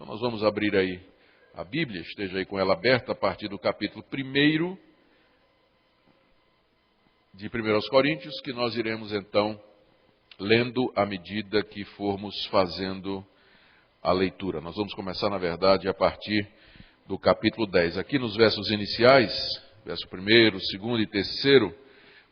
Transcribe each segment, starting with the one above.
Nós vamos abrir aí a Bíblia, esteja aí com ela aberta a partir do capítulo 1 de 1 Coríntios, que nós iremos então lendo à medida que formos fazendo a leitura. Nós vamos começar, na verdade, a partir do capítulo 10. Aqui nos versos iniciais, verso 1º, 2º e 3º,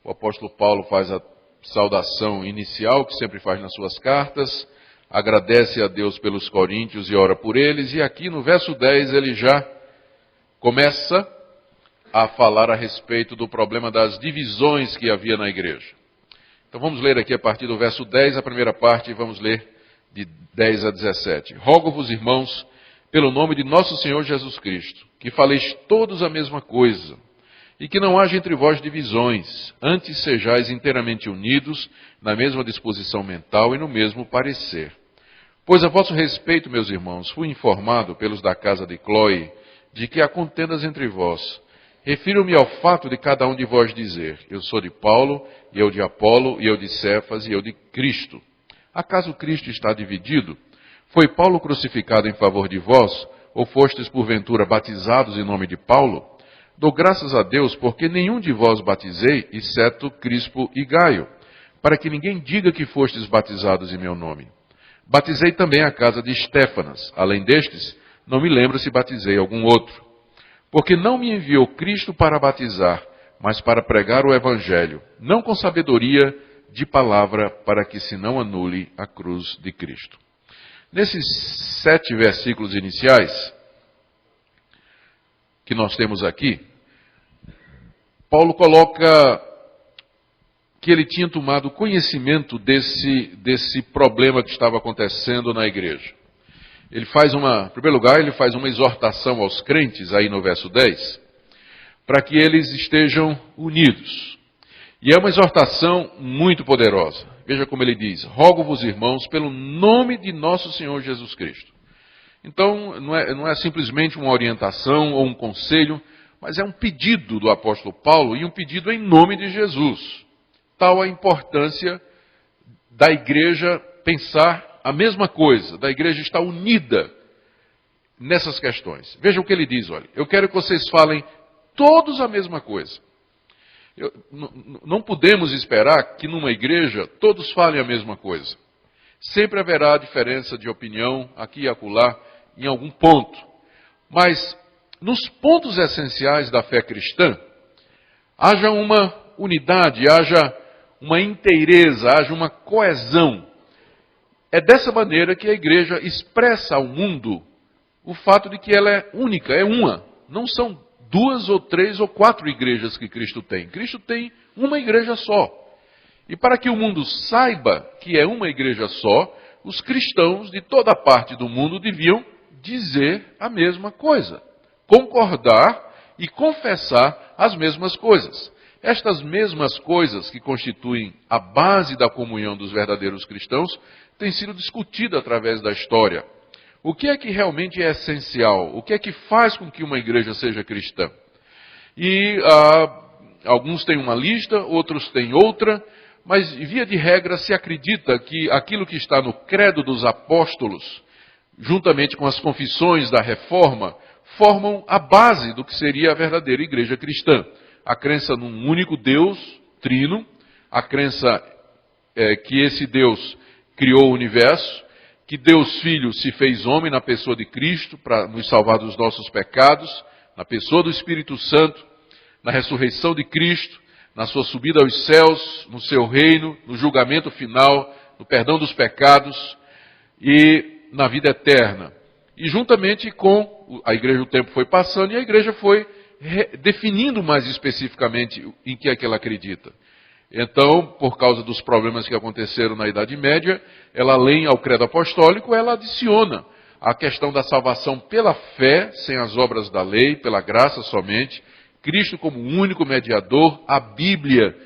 o apóstolo Paulo faz a saudação inicial, que sempre faz nas suas cartas, agradece a Deus pelos coríntios e ora por eles, e aqui no verso 10 ele já começa a falar a respeito do problema das divisões que havia na igreja. Então vamos ler aqui a partir do verso 10, a primeira parte, e vamos ler de 10 a 17. Rogo-vos, irmãos, pelo nome de nosso Senhor Jesus Cristo, que faleis todos a mesma coisa, e que não haja entre vós divisões, antes sejais inteiramente unidos na mesma disposição mental e no mesmo parecer. Pois a vosso respeito, meus irmãos, fui informado pelos da casa de Cloe de que há contendas entre vós. Refiro-me ao fato de cada um de vós dizer, eu sou de Paulo, e eu de Apolo, e eu de Cefas, e eu de Cristo. Acaso Cristo está dividido? Foi Paulo crucificado em favor de vós, ou fostes porventura batizados em nome de Paulo? Dou graças a Deus, porque nenhum de vós batizei, exceto Crispo e Gaio, para que ninguém diga que fostes batizados em meu nome. Batizei também a casa de Estéfanas. Além destes, não me lembro se batizei algum outro. Porque não me enviou Cristo para batizar, mas para pregar o Evangelho, não com sabedoria de palavra, para que se não anule a cruz de Cristo. Nesses 7 versículos iniciais que nós temos aqui, Paulo coloca que ele tinha tomado conhecimento desse problema que estava acontecendo na igreja. Em primeiro lugar, ele faz uma exortação aos crentes, aí no verso 10, para que eles estejam unidos. E é uma exortação muito poderosa. Veja como ele diz, rogo-vos, irmãos, pelo nome de nosso Senhor Jesus Cristo. Então, não é simplesmente uma orientação ou um conselho, mas é um pedido do apóstolo Paulo e um pedido em nome de Jesus. Tal a importância da igreja pensar a mesma coisa, da igreja estar unida nessas questões. Veja o que ele diz, olha, eu quero que vocês falem todos a mesma coisa. Não podemos esperar que numa igreja todos falem a mesma coisa. Sempre haverá diferença de opinião aqui e acolá em algum ponto. Mas nos pontos essenciais da fé cristã, haja uma unidade, haja uma inteireza, haja uma coesão. É dessa maneira que a igreja expressa ao mundo o fato de que ela é única, é uma. Não são 2 ou 3 ou 4 igrejas que Cristo tem. Cristo tem uma igreja só. E para que o mundo saiba que é uma igreja só, os cristãos de toda parte do mundo deviam dizer a mesma coisa, concordar e confessar as mesmas coisas. Estas mesmas coisas que constituem a base da comunhão dos verdadeiros cristãos têm sido discutidas através da história. O que é que realmente é essencial? O que é que faz com que uma igreja seja cristã? E alguns têm uma lista, outros têm outra, mas via de regra se acredita que aquilo que está no credo dos apóstolos, juntamente com as confissões da reforma, formam a base do que seria a verdadeira igreja cristã. A crença num único Deus, trino, a crença que esse Deus criou o universo, que Deus Filho se fez homem na pessoa de Cristo para nos salvar dos nossos pecados, na pessoa do Espírito Santo, na ressurreição de Cristo, na sua subida aos céus, no seu reino, no julgamento final, no perdão dos pecados e na vida eterna. E juntamente com a igreja, o tempo foi passando e a igreja foi definindo mais especificamente em que é que ela acredita. Então, por causa dos problemas que aconteceram na Idade Média, ela, além ao credo apostólico, ela adiciona a questão da salvação pela fé, sem as obras da lei, pela graça somente, Cristo como único mediador, a Bíblia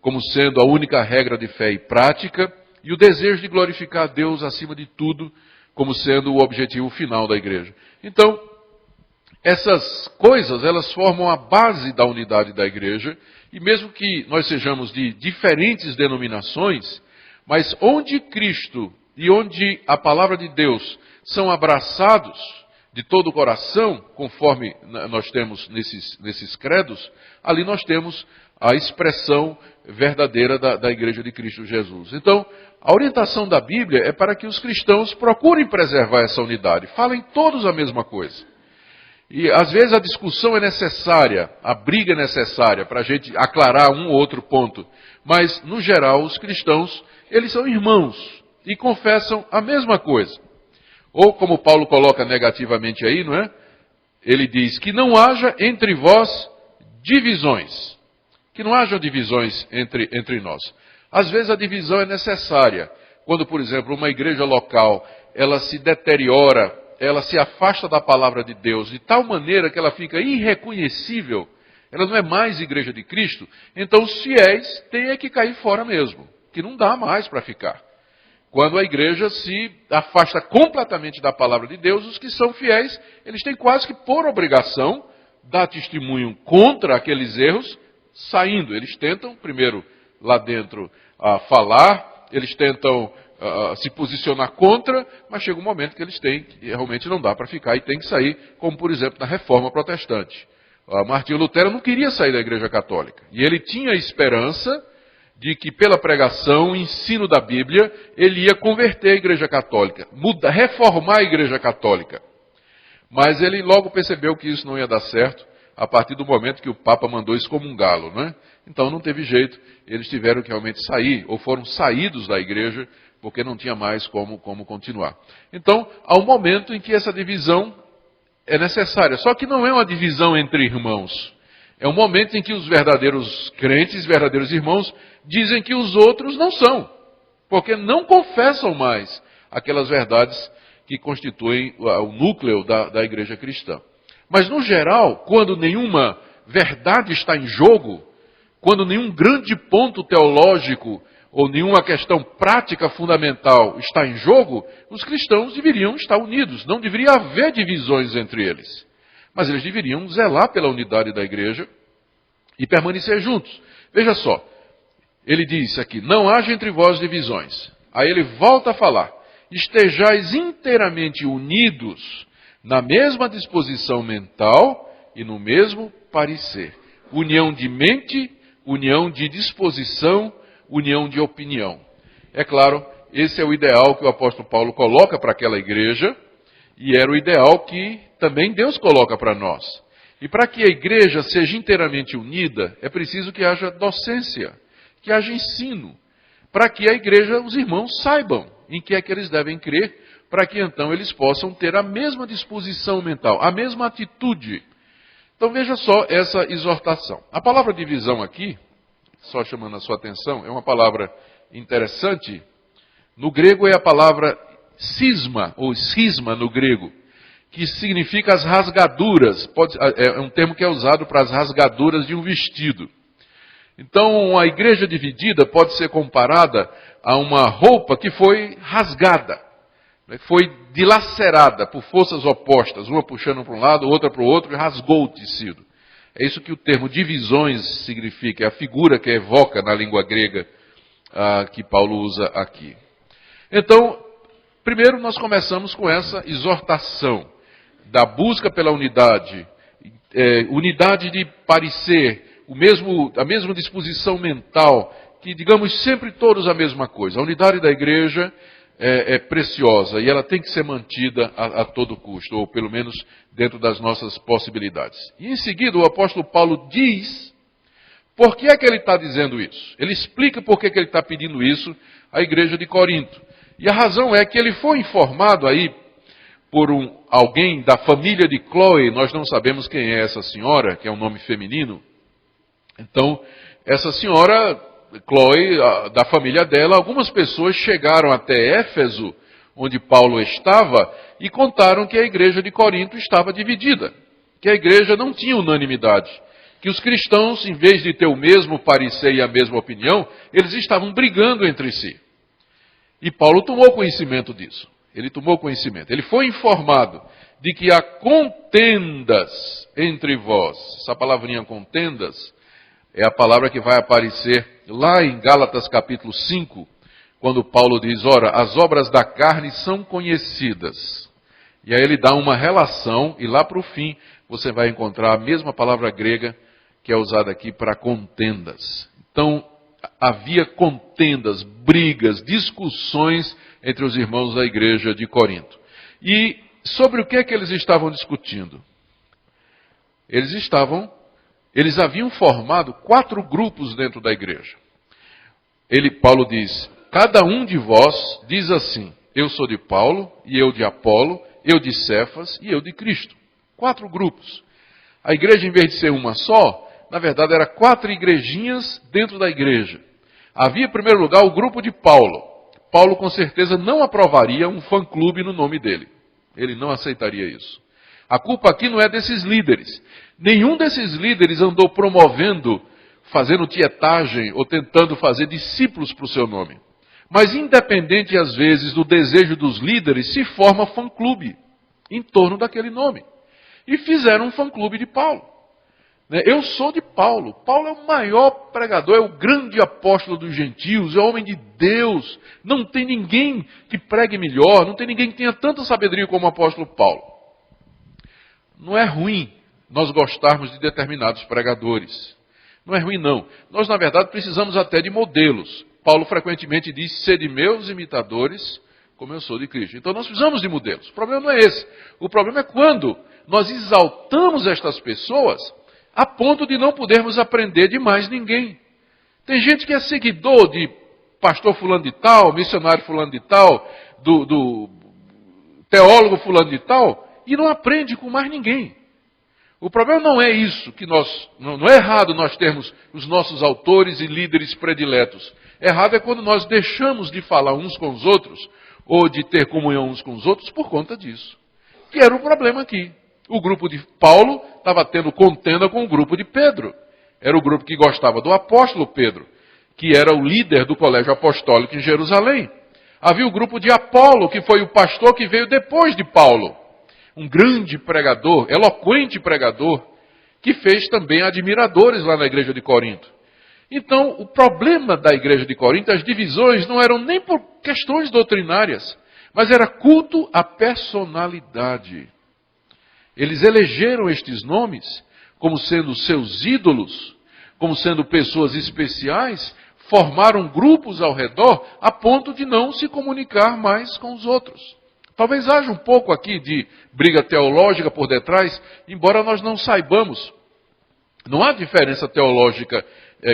como sendo a única regra de fé e prática, e o desejo de glorificar a Deus acima de tudo, como sendo o objetivo final da igreja. Então, essas coisas, elas formam a base da unidade da igreja, e mesmo que nós sejamos de diferentes denominações, mas onde Cristo e onde a palavra de Deus são abraçados de todo o coração, conforme nós temos nesses credos, ali nós temos a expressão verdadeira da Igreja de Cristo Jesus. Então, a orientação da Bíblia é para que os cristãos procurem preservar essa unidade, falem todos a mesma coisa. E às vezes a discussão é necessária, a briga é necessária para a gente aclarar um ou outro ponto. Mas, no geral, os cristãos, eles são irmãos e confessam a mesma coisa. Ou, como Paulo coloca negativamente aí, não é? Ele diz que não haja entre vós divisões. Que não haja divisões entre nós. Às vezes a divisão é necessária. Quando, por exemplo, uma igreja local, ela se deteriora, ela se afasta da palavra de Deus de tal maneira que ela fica irreconhecível, ela não é mais igreja de Cristo, então os fiéis têm que cair fora mesmo, que não dá mais para ficar. Quando a igreja se afasta completamente da palavra de Deus, os que são fiéis, eles têm quase que por obrigação dar testemunho contra aqueles erros, saindo. Eles tentam, primeiro, lá dentro, falar, eles tentam se posicionar contra, mas chega um momento que eles têm, que realmente não dá para ficar e tem que sair, como por exemplo na Reforma Protestante. Martinho Lutero não queria sair da Igreja Católica, e ele tinha a esperança de que pela pregação, ensino da Bíblia, ele ia converter a Igreja Católica, reformar a Igreja Católica. Mas ele logo percebeu que isso não ia dar certo, a partir do momento que o Papa mandou excomungá-lo, né? Então não teve jeito, eles tiveram que realmente sair, ou foram saídos da igreja, porque não tinha mais como continuar. Então, há um momento em que essa divisão é necessária, só que não é uma divisão entre irmãos. É um momento em que os verdadeiros crentes, verdadeiros irmãos, dizem que os outros não são, porque não confessam mais aquelas verdades que constituem o núcleo da igreja cristã. Mas, no geral, quando nenhuma verdade está em jogo, quando nenhum grande ponto teológico ou nenhuma questão prática fundamental está em jogo, os cristãos deveriam estar unidos, não deveria haver divisões entre eles. Mas eles deveriam zelar pela unidade da igreja e permanecer juntos. Veja só, ele diz aqui, não haja entre vós divisões. Aí ele volta a falar, estejais inteiramente unidos na mesma disposição mental e no mesmo parecer. União de mente, união de disposição, união de opinião. É claro, esse é o ideal que o apóstolo Paulo coloca para aquela igreja, e era o ideal que também Deus coloca para nós. E para que a igreja seja inteiramente unida, é preciso que haja docência, que haja ensino, para que a igreja, os irmãos saibam em que é que eles devem crer, para que então eles possam ter a mesma disposição mental, a mesma atitude. Então veja só essa exortação. A palavra divisão aqui, só chamando a sua atenção, é uma palavra interessante. No grego é a palavra cisma, ou cisma no grego, que significa as rasgaduras. É um termo que é usado para as rasgaduras de um vestido. Então, a igreja dividida pode ser comparada a uma roupa que foi rasgada, foi dilacerada por forças opostas, uma puxando para um lado, outra para o outro, e rasgou o tecido. É isso que o termo divisões significa, é a figura que evoca na língua grega que Paulo usa aqui. Então, primeiro nós começamos com essa exortação da busca pela unidade, unidade de parecer, a mesma disposição mental, que digamos sempre todos a mesma coisa. A unidade da igreja é preciosa e ela tem que ser mantida a todo custo, ou pelo menos dentro das nossas possibilidades. E em seguida o apóstolo Paulo diz por que é que ele está dizendo isso. Ele explica por que é que ele está pedindo isso à igreja de Corinto. E a razão é que ele foi informado aí por alguém da família de Chloe, nós não sabemos quem é essa senhora, que é um nome feminino. Então, essa senhora, Chloe, da família dela, algumas pessoas chegaram até Éfeso, onde Paulo estava, e contaram que a igreja de Corinto estava dividida, que a igreja não tinha unanimidade, que os cristãos, em vez de ter o mesmo parecer e a mesma opinião, eles estavam brigando entre si. E Paulo tomou conhecimento disso. Ele tomou conhecimento. Ele foi informado de que há contendas entre vós. Essa palavrinha contendas é a palavra que vai aparecer lá em Gálatas capítulo 5, quando Paulo diz, ora, as obras da carne são conhecidas. E aí ele dá uma relação, e lá para o fim você vai encontrar a mesma palavra grega que é usada aqui para contendas. Então, havia contendas, brigas, discussões entre os irmãos da igreja de Corinto. E sobre o que é que eles estavam discutindo? Eles haviam formado 4 grupos dentro da igreja. Paulo diz, cada um de vós diz assim, eu sou de Paulo, e eu de Apolo, eu de Cefas e eu de Cristo. 4 grupos. A igreja, em vez de ser uma só, na verdade, era 4 igrejinhas dentro da igreja. Havia, em primeiro lugar, o grupo de Paulo. Paulo, com certeza, não aprovaria um fã-clube no nome dele. Ele não aceitaria isso. A culpa aqui não é desses líderes. Nenhum desses líderes andou promovendo, fazendo tietagem ou tentando fazer discípulos para o seu nome. Mas, independente, às vezes, do desejo dos líderes, se forma fã-clube em torno daquele nome. E fizeram um fã-clube de Paulo. Eu sou de Paulo. Paulo é o maior pregador, é o grande apóstolo dos gentios, é o homem de Deus. Não tem ninguém que pregue melhor, não tem ninguém que tenha tanta sabedoria como o apóstolo Paulo. Não é ruim nós gostarmos de determinados pregadores. Não é ruim, não. Nós, na verdade, precisamos até de modelos. Paulo frequentemente diz, sede meus imitadores, como eu sou de Cristo. Então nós precisamos de modelos. O problema não é esse. O problema é quando nós exaltamos estas pessoas a ponto de não podermos aprender de mais ninguém. Tem gente que é seguidor de pastor fulano de tal, missionário fulano de tal, do teólogo fulano de tal, e não aprende com mais ninguém. O problema não é isso, que não é errado nós termos os nossos autores e líderes prediletos. Errado é quando nós deixamos de falar uns com os outros, ou de ter comunhão uns com os outros por conta disso. Que era o problema aqui. O grupo de Paulo estava tendo contenda com o grupo de Pedro. Era o grupo que gostava do apóstolo Pedro, que era o líder do colégio apostólico em Jerusalém. Havia o grupo de Apolo, que foi o pastor que veio depois de Paulo. Um grande pregador, eloquente pregador, que fez também admiradores lá na igreja de Corinto. Então, o problema da igreja de Corinto, as divisões não eram nem por questões doutrinárias, mas era culto à personalidade. Eles elegeram estes nomes como sendo seus ídolos, como sendo pessoas especiais, formaram grupos ao redor a ponto de não se comunicar mais com os outros. Talvez haja um pouco aqui de briga teológica por detrás, embora nós não saibamos. Não há diferença teológica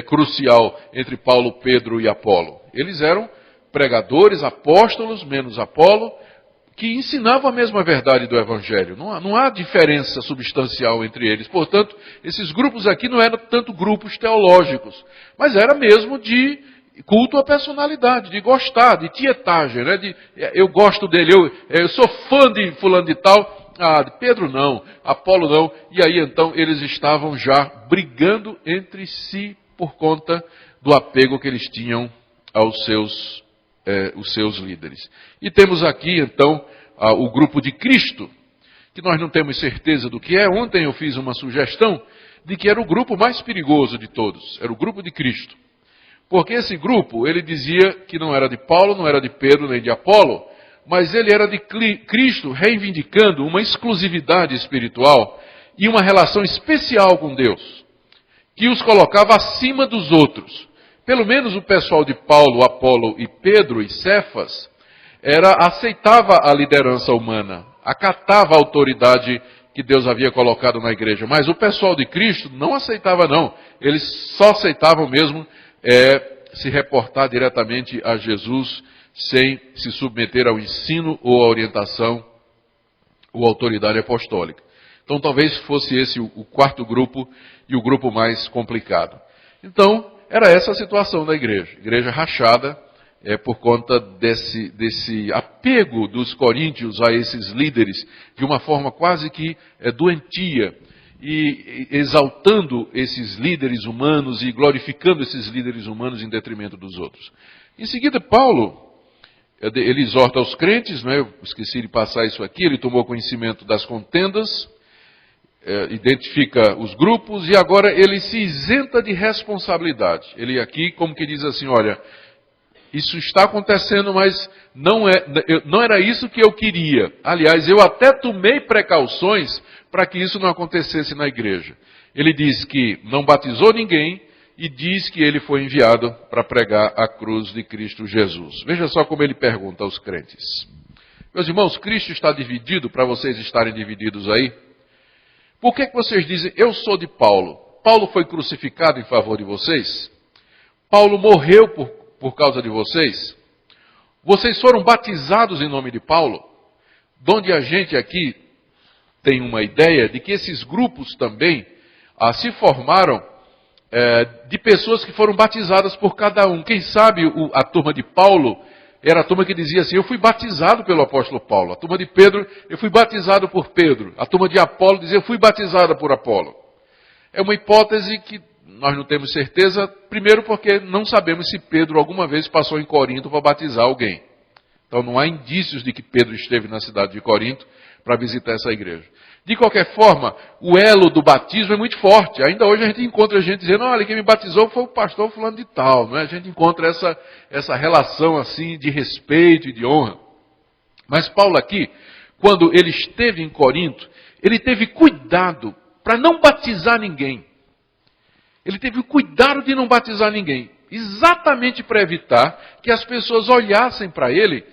crucial entre Paulo, Pedro e Apolo. Eles eram pregadores, apóstolos, menos Apolo, que ensinavam a mesma verdade do Evangelho. Não há diferença substancial entre eles. Portanto, esses grupos aqui não eram tanto grupos teológicos, mas era mesmo de culto à personalidade, de gostar, de tietagem, né? Eu gosto dele, eu sou fã de fulano de tal, de Pedro não, Apolo não, e aí então eles estavam já brigando entre si por conta do apego que eles tinham aos os seus líderes. E temos aqui então o grupo de Cristo, que nós não temos certeza do que é. Ontem eu fiz uma sugestão de que era o grupo mais perigoso de todos, era o grupo de Cristo. Porque esse grupo, ele dizia que não era de Paulo, não era de Pedro, nem de Apolo, mas ele era de Cristo, reivindicando uma exclusividade espiritual e uma relação especial com Deus, que os colocava acima dos outros. Pelo menos o pessoal de Paulo, Apolo e Pedro e Cefas aceitava a liderança humana, acatava a autoridade que Deus havia colocado na igreja. Mas o pessoal de Cristo não aceitava não, eles só aceitavam mesmo se reportar diretamente a Jesus, sem se submeter ao ensino ou à orientação ou à autoridade apostólica. Então talvez fosse esse o quarto grupo e o grupo mais complicado. Então, era essa a situação da igreja. Igreja rachada por conta desse apego dos coríntios a esses líderes, de uma forma quase que doentia, e exaltando esses líderes humanos e glorificando esses líderes humanos em detrimento dos outros. Em seguida, Paulo, ele exorta os crentes, não é? Eu esqueci de passar isso aqui, ele tomou conhecimento das contendas, identifica os grupos e agora ele se isenta de responsabilidade. Ele aqui como que diz assim, olha, isso está acontecendo, mas não era isso que eu queria. Aliás, eu até tomei precauções para que isso não acontecesse na igreja. Ele diz que não batizou ninguém e diz que ele foi enviado para pregar a cruz de Cristo Jesus. Veja só como ele pergunta aos crentes. Meus irmãos, Cristo está dividido para vocês estarem divididos aí? Por que vocês dizem, eu sou de Paulo? Paulo foi crucificado em favor de vocês? Paulo morreu por causa de vocês? Vocês foram batizados em nome de Paulo? Donde a gente aqui tem uma ideia de que esses grupos também se formaram de pessoas que foram batizadas por cada um. Quem sabe a turma de Paulo era a turma que dizia assim, eu fui batizado pelo apóstolo Paulo. A turma de Pedro, eu fui batizado por Pedro. A turma de Apolo dizia, eu fui batizada por Apolo. É uma hipótese que nós não temos certeza, primeiro porque não sabemos se Pedro alguma vez passou em Corinto para batizar alguém. Então não há indícios de que Pedro esteve na cidade de Corinto para visitar essa igreja. De qualquer forma, o elo do batismo é muito forte. Ainda hoje a gente encontra gente dizendo, olha, quem me batizou foi o pastor fulano de tal. Não é? A gente encontra essa relação assim de respeito e de honra. Mas Paulo aqui, quando ele esteve em Corinto, ele teve cuidado para não batizar ninguém. Ele teve o cuidado de não batizar ninguém. Exatamente para evitar que as pessoas olhassem para ele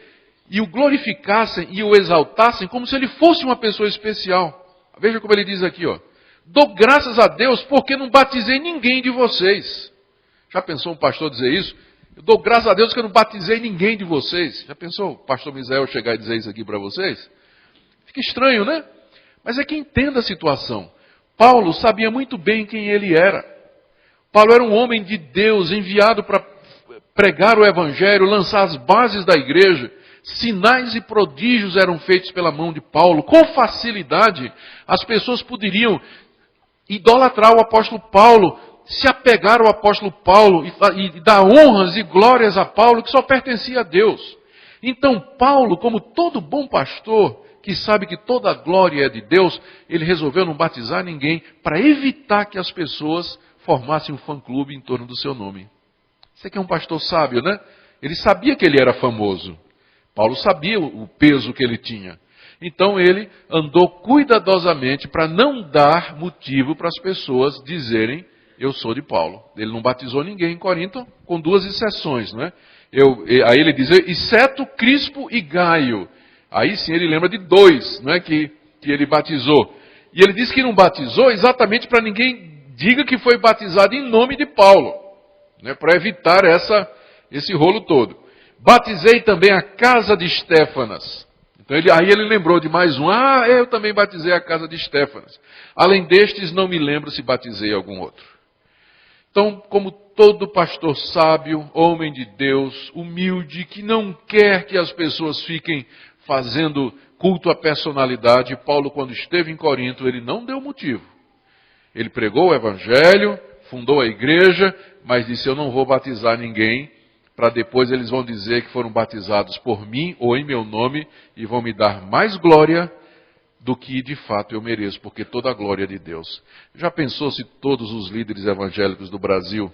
e o glorificassem e o exaltassem como se ele fosse uma pessoa especial. Veja como ele diz aqui, ó. Dou graças a Deus porque não batizei ninguém de vocês. Já pensou um pastor dizer isso? Eu dou graças a Deus que eu não batizei ninguém de vocês. Já pensou o pastor Misael chegar e dizer isso aqui para vocês? Fica estranho, né? Mas é que entenda a situação. Paulo sabia muito bem quem ele era. Paulo era um homem de Deus enviado para pregar o evangelho, lançar as bases da igreja. Sinais e prodígios eram feitos pela mão de Paulo. Com facilidade, as pessoas poderiam idolatrar o apóstolo Paulo, se apegar ao apóstolo Paulo e dar honras e glórias a Paulo, que só pertencia a Deus. Então Paulo, como todo bom pastor, que sabe que toda a glória é de Deus, ele resolveu não batizar ninguém para evitar que as pessoas formassem um fã-clube em torno do seu nome. Você que é um pastor sábio, né? Ele sabia que ele era famoso. Paulo sabia o peso que ele tinha. Então ele andou cuidadosamente para não dar motivo para as pessoas dizerem, eu sou de Paulo. Ele não batizou ninguém em Corinto, com duas exceções, né? Aí ele diz, exceto Crispo e Gaio. Aí sim ele lembra de dois, não é, que ele batizou. E ele diz que não batizou exatamente para ninguém diga que foi batizado em nome de Paulo, né, para evitar esse rolo todo. Batizei também a casa de Estéfanas. Então aí ele lembrou de mais um. Eu também batizei a casa de Estéfanas. Além destes, não me lembro se batizei algum outro. Então, como todo pastor sábio, homem de Deus, humilde, que não quer que as pessoas fiquem fazendo culto à personalidade, Paulo, quando esteve em Corinto, ele não deu motivo. Ele pregou o evangelho, fundou a igreja, mas disse, eu não vou batizar ninguém, para depois eles vão dizer que foram batizados por mim ou em meu nome e vão me dar mais glória do que de fato eu mereço, porque toda a glória é de Deus. Já pensou se todos os líderes evangélicos do Brasil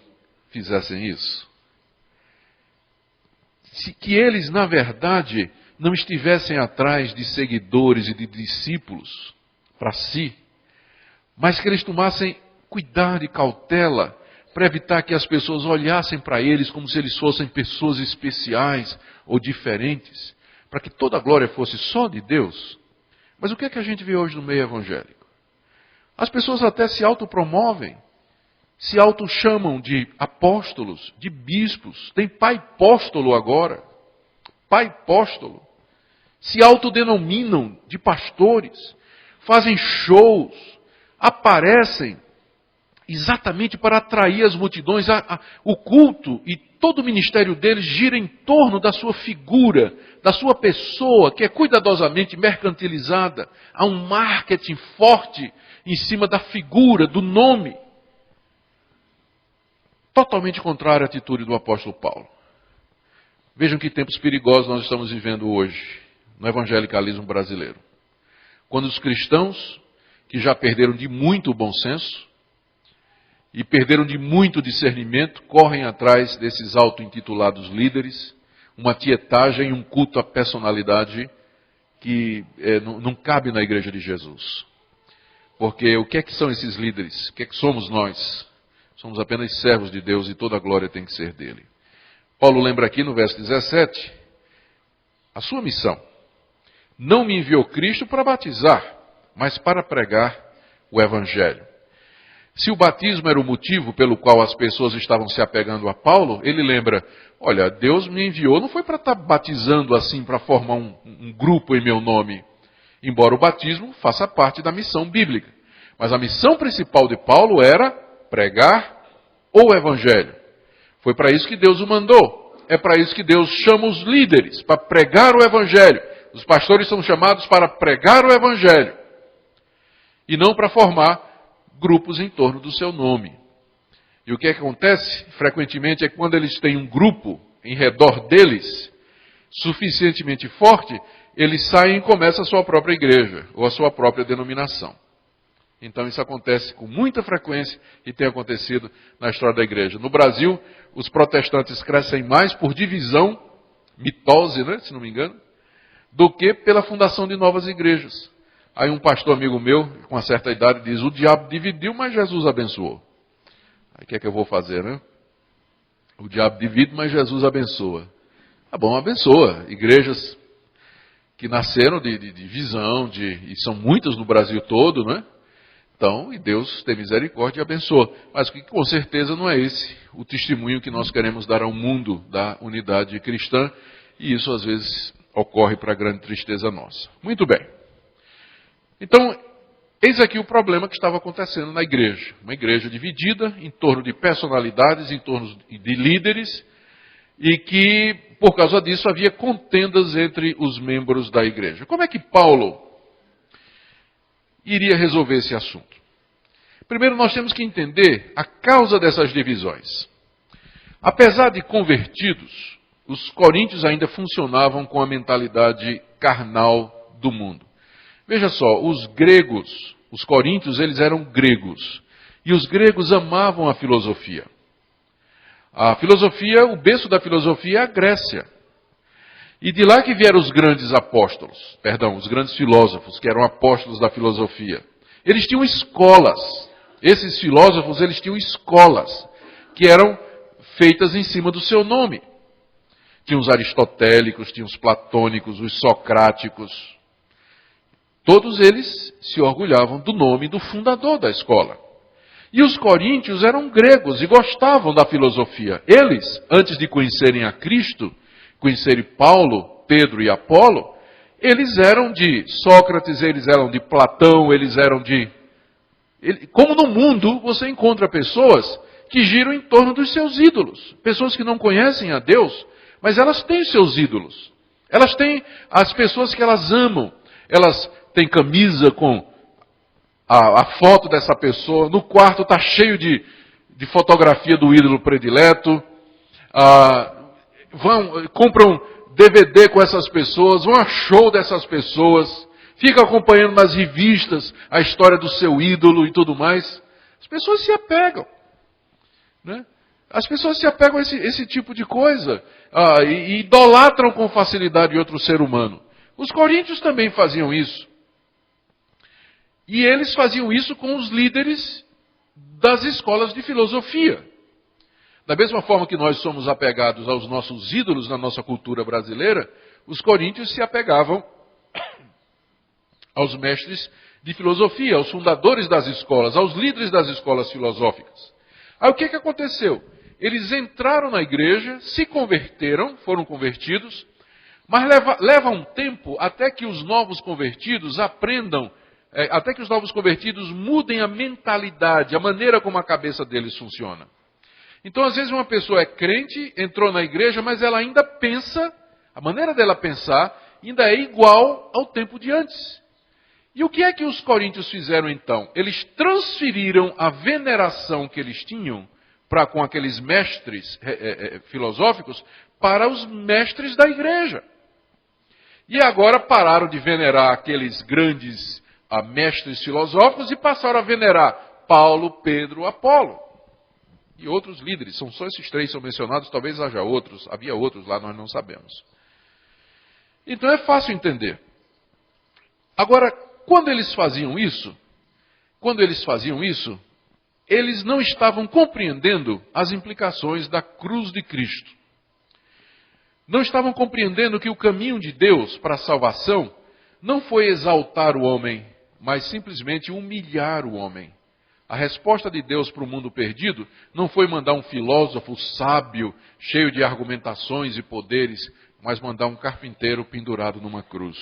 fizessem isso? Que eles, na verdade, não estivessem atrás de seguidores e de discípulos para si, mas que eles tomassem cuidado e cautela para evitar que as pessoas olhassem para eles como se eles fossem pessoas especiais ou diferentes, para que toda a glória fosse só de Deus. Mas o que é que a gente vê hoje no meio evangélico? As pessoas até se autopromovem, se autochamam de apóstolos, de bispos, tem pai apóstolo agora, pai apóstolo, se autodenominam de pastores, fazem shows, aparecem exatamente para atrair as multidões. O culto e todo o ministério deles gira em torno da sua figura, da sua pessoa, que é cuidadosamente mercantilizada. Há um marketing forte em cima da figura, do nome. Totalmente contrário à atitude do apóstolo Paulo. Vejam que tempos perigosos nós estamos vivendo hoje no evangelicalismo brasileiro. Quando os cristãos, que já perderam de muito o bom senso, e perderam de muito discernimento, correm atrás desses auto-intitulados líderes uma tietagem, um culto à personalidade que não cabe na igreja de Jesus. Porque o que é que são esses líderes? O que é que somos nós? Somos apenas servos de Deus e toda a glória tem que ser dele. Paulo lembra aqui no verso 17, a sua missão. Não me enviou Cristo para batizar, mas para pregar o Evangelho. Se o batismo era o motivo pelo qual as pessoas estavam se apegando a Paulo, ele lembra, olha, Deus me enviou, não foi para estar batizando assim, para formar um grupo em meu nome. Embora o batismo faça parte da missão bíblica. Mas a missão principal de Paulo era pregar o Evangelho. Foi para isso que Deus o mandou. É para isso que Deus chama os líderes, para pregar o Evangelho. Os pastores são chamados para pregar o Evangelho. E não para formar grupos em torno do seu nome. E o que acontece, frequentemente, é que quando eles têm um grupo em redor deles, suficientemente forte, eles saem e começam a sua própria igreja, ou a sua própria denominação. Então isso acontece com muita frequência e tem acontecido na história da igreja. No Brasil, os protestantes crescem mais por divisão, mitose, né, se não me engano, do que pela fundação de novas igrejas. Aí um pastor amigo meu, com uma certa idade, diz, o diabo dividiu, mas Jesus abençoou. Aí o que é que eu vou fazer, né? O diabo divide, mas Jesus abençoa. Tá bom, abençoa. Igrejas que nasceram de visão, e são muitas no Brasil todo, né? Então, e Deus tem misericórdia e abençoa. Mas que com certeza não é esse o testemunho que nós queremos dar ao mundo da unidade cristã, e isso às vezes ocorre para grande tristeza nossa. Muito bem. Então, eis aqui o problema que estava acontecendo na igreja. Uma igreja dividida em torno de personalidades, em torno de líderes, e que, por causa disso, havia contendas entre os membros da igreja. Como é que Paulo iria resolver esse assunto? Primeiro, nós temos que entender a causa dessas divisões. Apesar de convertidos, os coríntios ainda funcionavam com a mentalidade carnal do mundo. Veja só, os gregos, os coríntios, eles eram gregos. E os gregos amavam a filosofia. A filosofia, o berço da filosofia é a Grécia. E de lá que vieram os grandes apóstolos, os grandes filósofos, que eram apóstolos da filosofia. Eles tinham escolas. Esses filósofos, eles tinham escolas, que eram feitas em cima do seu nome. Tinha os aristotélicos, tinha os platônicos, os socráticos. Todos eles se orgulhavam do nome do fundador da escola. E os coríntios eram gregos e gostavam da filosofia. Eles, antes de conhecerem a Cristo, conhecerem Paulo, Pedro e Apolo, eles eram de Sócrates, eles eram de Platão, eles eram de... Como no mundo você encontra pessoas que giram em torno dos seus ídolos. Pessoas que não conhecem a Deus, mas elas têm seus ídolos. Elas têm as pessoas que elas amam. Elas têm camisa com a foto dessa pessoa. No quarto está cheio de fotografia do ídolo predileto. Compram DVD com essas pessoas, vão a show dessas pessoas, ficam acompanhando nas revistas a história do seu ídolo e tudo mais. As pessoas se apegam. Né? As pessoas se apegam a esse tipo de coisa e idolatram com facilidade outro ser humano. Os coríntios também faziam isso. E eles faziam isso com os líderes das escolas de filosofia. Da mesma forma que nós somos apegados aos nossos ídolos na nossa cultura brasileira, os coríntios se apegavam aos mestres de filosofia, aos fundadores das escolas, aos líderes das escolas filosóficas. Aí o que aconteceu? Eles entraram na igreja, se converteram, foram convertidos, mas leva um tempo até que os novos convertidos aprendam, até que os novos convertidos mudem a mentalidade, a maneira como a cabeça deles funciona. Então, às vezes, uma pessoa é crente, entrou na igreja, mas ela ainda pensa, a maneira dela pensar ainda é igual ao tempo de antes. E o que é que os coríntios fizeram então? Eles transferiram a veneração que eles tinham com aqueles mestres filosóficos para os mestres da igreja. E agora pararam de venerar aqueles grandes mestres filosóficos e passaram a venerar Paulo, Pedro, Apolo. E outros líderes, são só esses três que são mencionados, talvez haja outros, havia outros lá, nós não sabemos. Então é fácil entender. Agora, quando eles faziam isso, eles não estavam compreendendo as implicações da cruz de Cristo. Não estavam compreendendo que o caminho de Deus para a salvação não foi exaltar o homem, mas simplesmente humilhar o homem. A resposta de Deus para o mundo perdido não foi mandar um filósofo sábio, cheio de argumentações e poderes, mas mandar um carpinteiro pendurado numa cruz.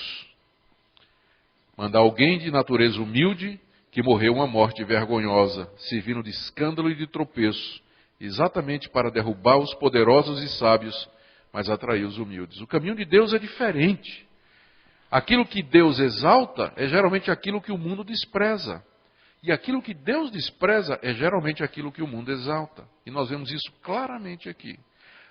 Mandar alguém de natureza humilde, que morreu uma morte vergonhosa, servindo de escândalo e de tropeço, exatamente para derrubar os poderosos e sábios, mas atrair os humildes. O caminho de Deus é diferente. Aquilo que Deus exalta é geralmente aquilo que o mundo despreza. E aquilo que Deus despreza é geralmente aquilo que o mundo exalta. E nós vemos isso claramente aqui.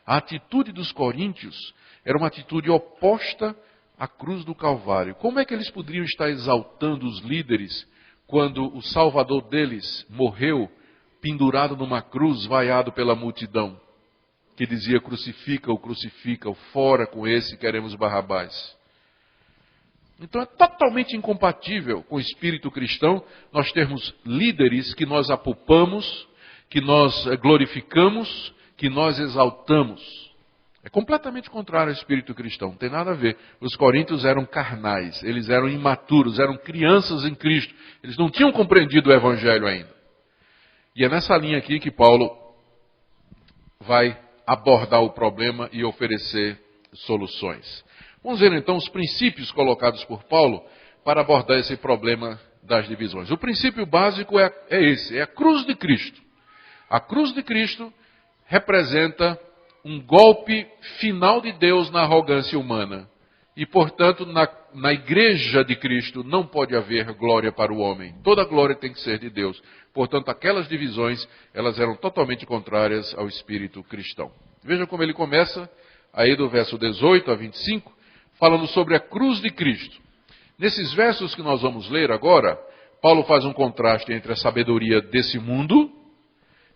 A atitude dos coríntios era uma atitude oposta à cruz do Calvário. Como é que eles poderiam estar exaltando os líderes quando o Salvador deles morreu pendurado numa cruz, vaiado pela multidão, que dizia: crucifica-o, crucifica-o, fora com esse, queremos Barrabás? Então é totalmente incompatível com o espírito cristão nós termos líderes que nós apupamos, que nós glorificamos, que nós exaltamos. É completamente contrário ao espírito cristão, não tem nada a ver. Os coríntios eram carnais, eles eram imaturos, eram crianças em Cristo. Eles não tinham compreendido o evangelho ainda. E é nessa linha aqui que Paulo vai abordar o problema e oferecer soluções. Vamos ver então os princípios colocados por Paulo para abordar esse problema das divisões. O princípio básico é esse, é a cruz de Cristo. A cruz de Cristo representa um golpe final de Deus na arrogância humana. E, portanto, na igreja de Cristo não pode haver glória para o homem. Toda glória tem que ser de Deus. Portanto, aquelas divisões, elas eram totalmente contrárias ao espírito cristão. Veja como ele começa, aí do verso 18 a 25, falando sobre a cruz de Cristo. Nesses versos que nós vamos ler agora, Paulo faz um contraste entre a sabedoria desse mundo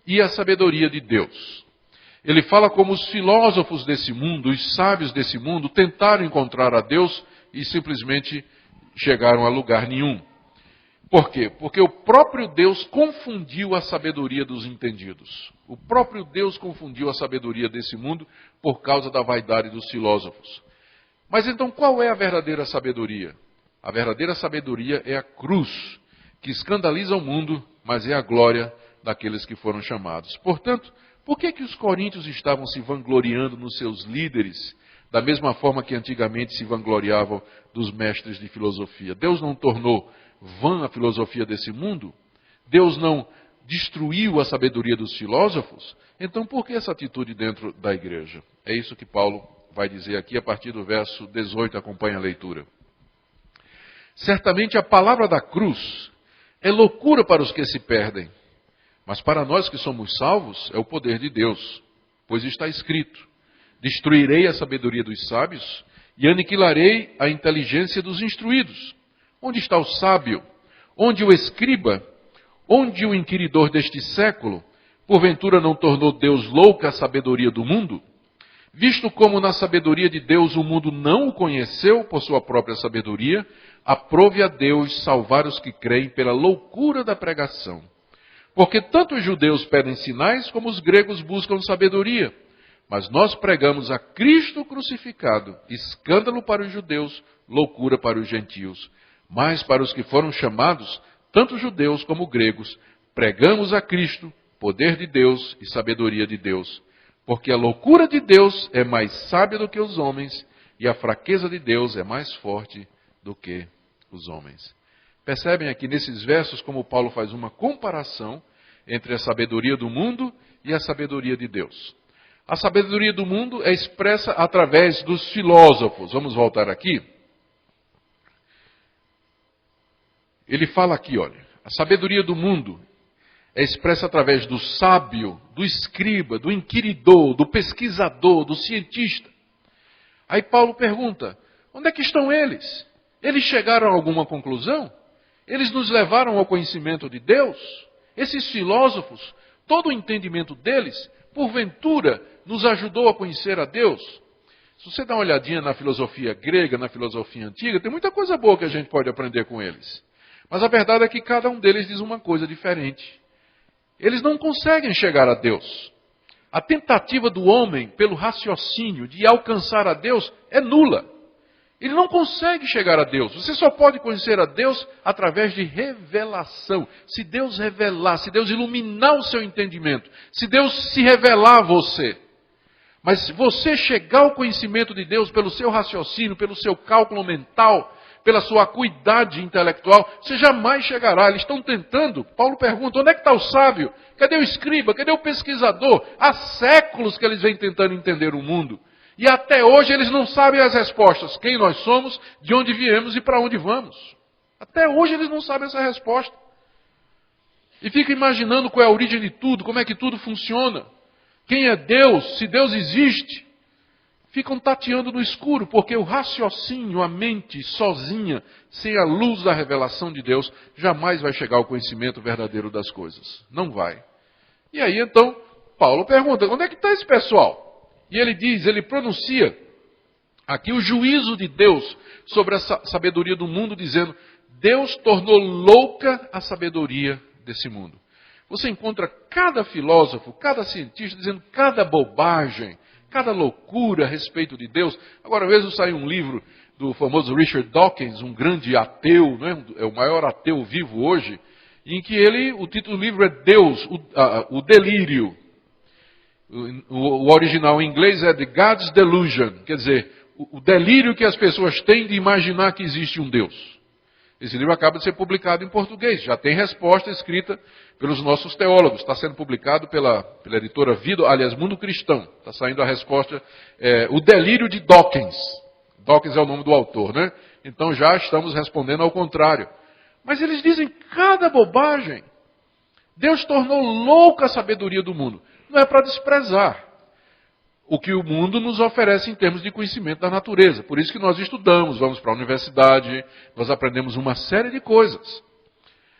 e a sabedoria de Deus. Ele fala como os filósofos desse mundo, os sábios desse mundo, tentaram encontrar a Deus e simplesmente chegaram a lugar nenhum. Por quê? Porque o próprio Deus confundiu a sabedoria dos entendidos. O próprio Deus confundiu a sabedoria desse mundo por causa da vaidade dos filósofos. Mas então qual é a verdadeira sabedoria? A verdadeira sabedoria é a cruz, que escandaliza o mundo, mas é a glória daqueles que foram chamados. Portanto, por que os coríntios estavam se vangloriando nos seus líderes, da mesma forma que antigamente se vangloriavam dos mestres de filosofia? Deus não tornou vã a filosofia desse mundo? Deus não destruiu a sabedoria dos filósofos? Então por que essa atitude dentro da igreja? É isso que Paulo vai dizer aqui a partir do verso 18, acompanha a leitura. Certamente a palavra da cruz é loucura para os que se perdem, mas para nós que somos salvos é o poder de Deus, pois está escrito: destruirei a sabedoria dos sábios e aniquilarei a inteligência dos instruídos. Onde está o sábio? Onde o escriba? Onde o inquiridor deste século? Porventura não tornou Deus louca a sabedoria do mundo? Visto como na sabedoria de Deus o mundo não o conheceu por sua própria sabedoria, aprove a Deus salvar os que creem pela loucura da pregação. Porque tanto os judeus pedem sinais, como os gregos buscam sabedoria. Mas nós pregamos a Cristo crucificado, escândalo para os judeus, loucura para os gentios. Mas para os que foram chamados, tanto judeus como gregos, pregamos a Cristo, poder de Deus e sabedoria de Deus. Porque a loucura de Deus é mais sábia do que os homens, e a fraqueza de Deus é mais forte do que os homens. Percebem aqui nesses versos como Paulo faz uma comparação entre a sabedoria do mundo e a sabedoria de Deus. A sabedoria do mundo é expressa através dos filósofos. Vamos voltar aqui. Ele fala aqui, olha, a sabedoria do mundo é expressa através do sábio, do escriba, do inquiridor, do pesquisador, do cientista. Aí Paulo pergunta: onde é que estão eles? Eles chegaram a alguma conclusão? Eles nos levaram ao conhecimento de Deus? Esses filósofos todo o entendimento deles, porventura, nos ajudou a conhecer a Deus? Se você dá uma olhadinha na filosofia grega, na filosofia antiga, tem muita coisa boa que a gente pode aprender com eles. Mas a verdade é que cada um deles diz uma coisa diferente. Eles não conseguem chegar a Deus. A tentativa do homem, pelo raciocínio, de alcançar a Deus é nula. Ele não consegue chegar a Deus. Você só pode conhecer a Deus através de revelação. Se Deus revelar, se Deus iluminar o seu entendimento, se Deus se revelar a você. Mas se você chegar ao conhecimento de Deus pelo seu raciocínio, pelo seu cálculo mental, pela sua acuidade intelectual, você jamais chegará. Eles estão tentando. Paulo pergunta, onde é que está o sábio? Cadê o escriba? Cadê o pesquisador? Há séculos que eles vêm tentando entender o mundo. E até hoje eles não sabem as respostas. Quem nós somos, de onde viemos e para onde vamos. Até hoje eles não sabem essa resposta. E ficam imaginando qual é a origem de tudo, como é que tudo funciona. Quem é Deus? Se Deus existe. Ficam tateando no escuro, porque o raciocínio, a mente sozinha, sem a luz da revelação de Deus, jamais vai chegar ao conhecimento verdadeiro das coisas. Não vai. E aí então, Paulo pergunta, onde é que está esse pessoal? E ele diz, ele pronuncia aqui o juízo de Deus sobre a sabedoria do mundo, dizendo, Deus tornou louca a sabedoria desse mundo. Você encontra cada filósofo, cada cientista dizendo cada bobagem, cada loucura a respeito de Deus. Agora mesmo saiu um livro do famoso Richard Dawkins, um grande ateu, né? É o maior ateu vivo hoje, em que o título do livro é Deus, o Delírio. O original em inglês é The God's Delusion, quer dizer, o delírio que as pessoas têm de imaginar que existe um Deus. Esse livro acaba de ser publicado em português, já tem resposta escrita pelos nossos teólogos, está sendo publicado pela editora Vida, aliás, Mundo Cristão, está saindo a resposta, o delírio de Dawkins. Dawkins é o nome do autor, né? Então já estamos respondendo ao contrário. Mas eles dizem cada bobagem. Deus tornou louca a sabedoria do mundo. Não é para desprezar o que o mundo nos oferece em termos de conhecimento da natureza. Por isso que nós estudamos, vamos para a universidade, nós aprendemos uma série de coisas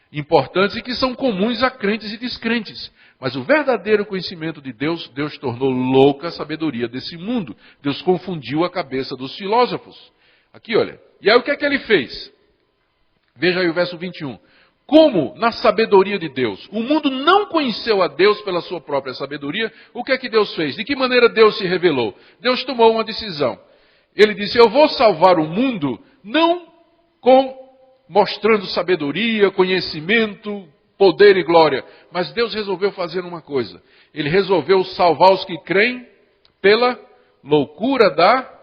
importantes e que são comuns a crentes e descrentes. Mas o verdadeiro conhecimento de Deus, Deus tornou louca a sabedoria desse mundo. Deus confundiu a cabeça dos filósofos. Aqui, olha. E aí o que é que ele fez? Veja aí o verso 21. Como, na sabedoria de Deus, o mundo não conheceu a Deus pela sua própria sabedoria, o que é que Deus fez? De que maneira Deus se revelou? Deus tomou uma decisão. Ele disse, eu vou salvar o mundo, não mostrando sabedoria, conhecimento, poder e glória. Mas Deus resolveu fazer uma coisa. Ele resolveu salvar os que creem pela loucura da...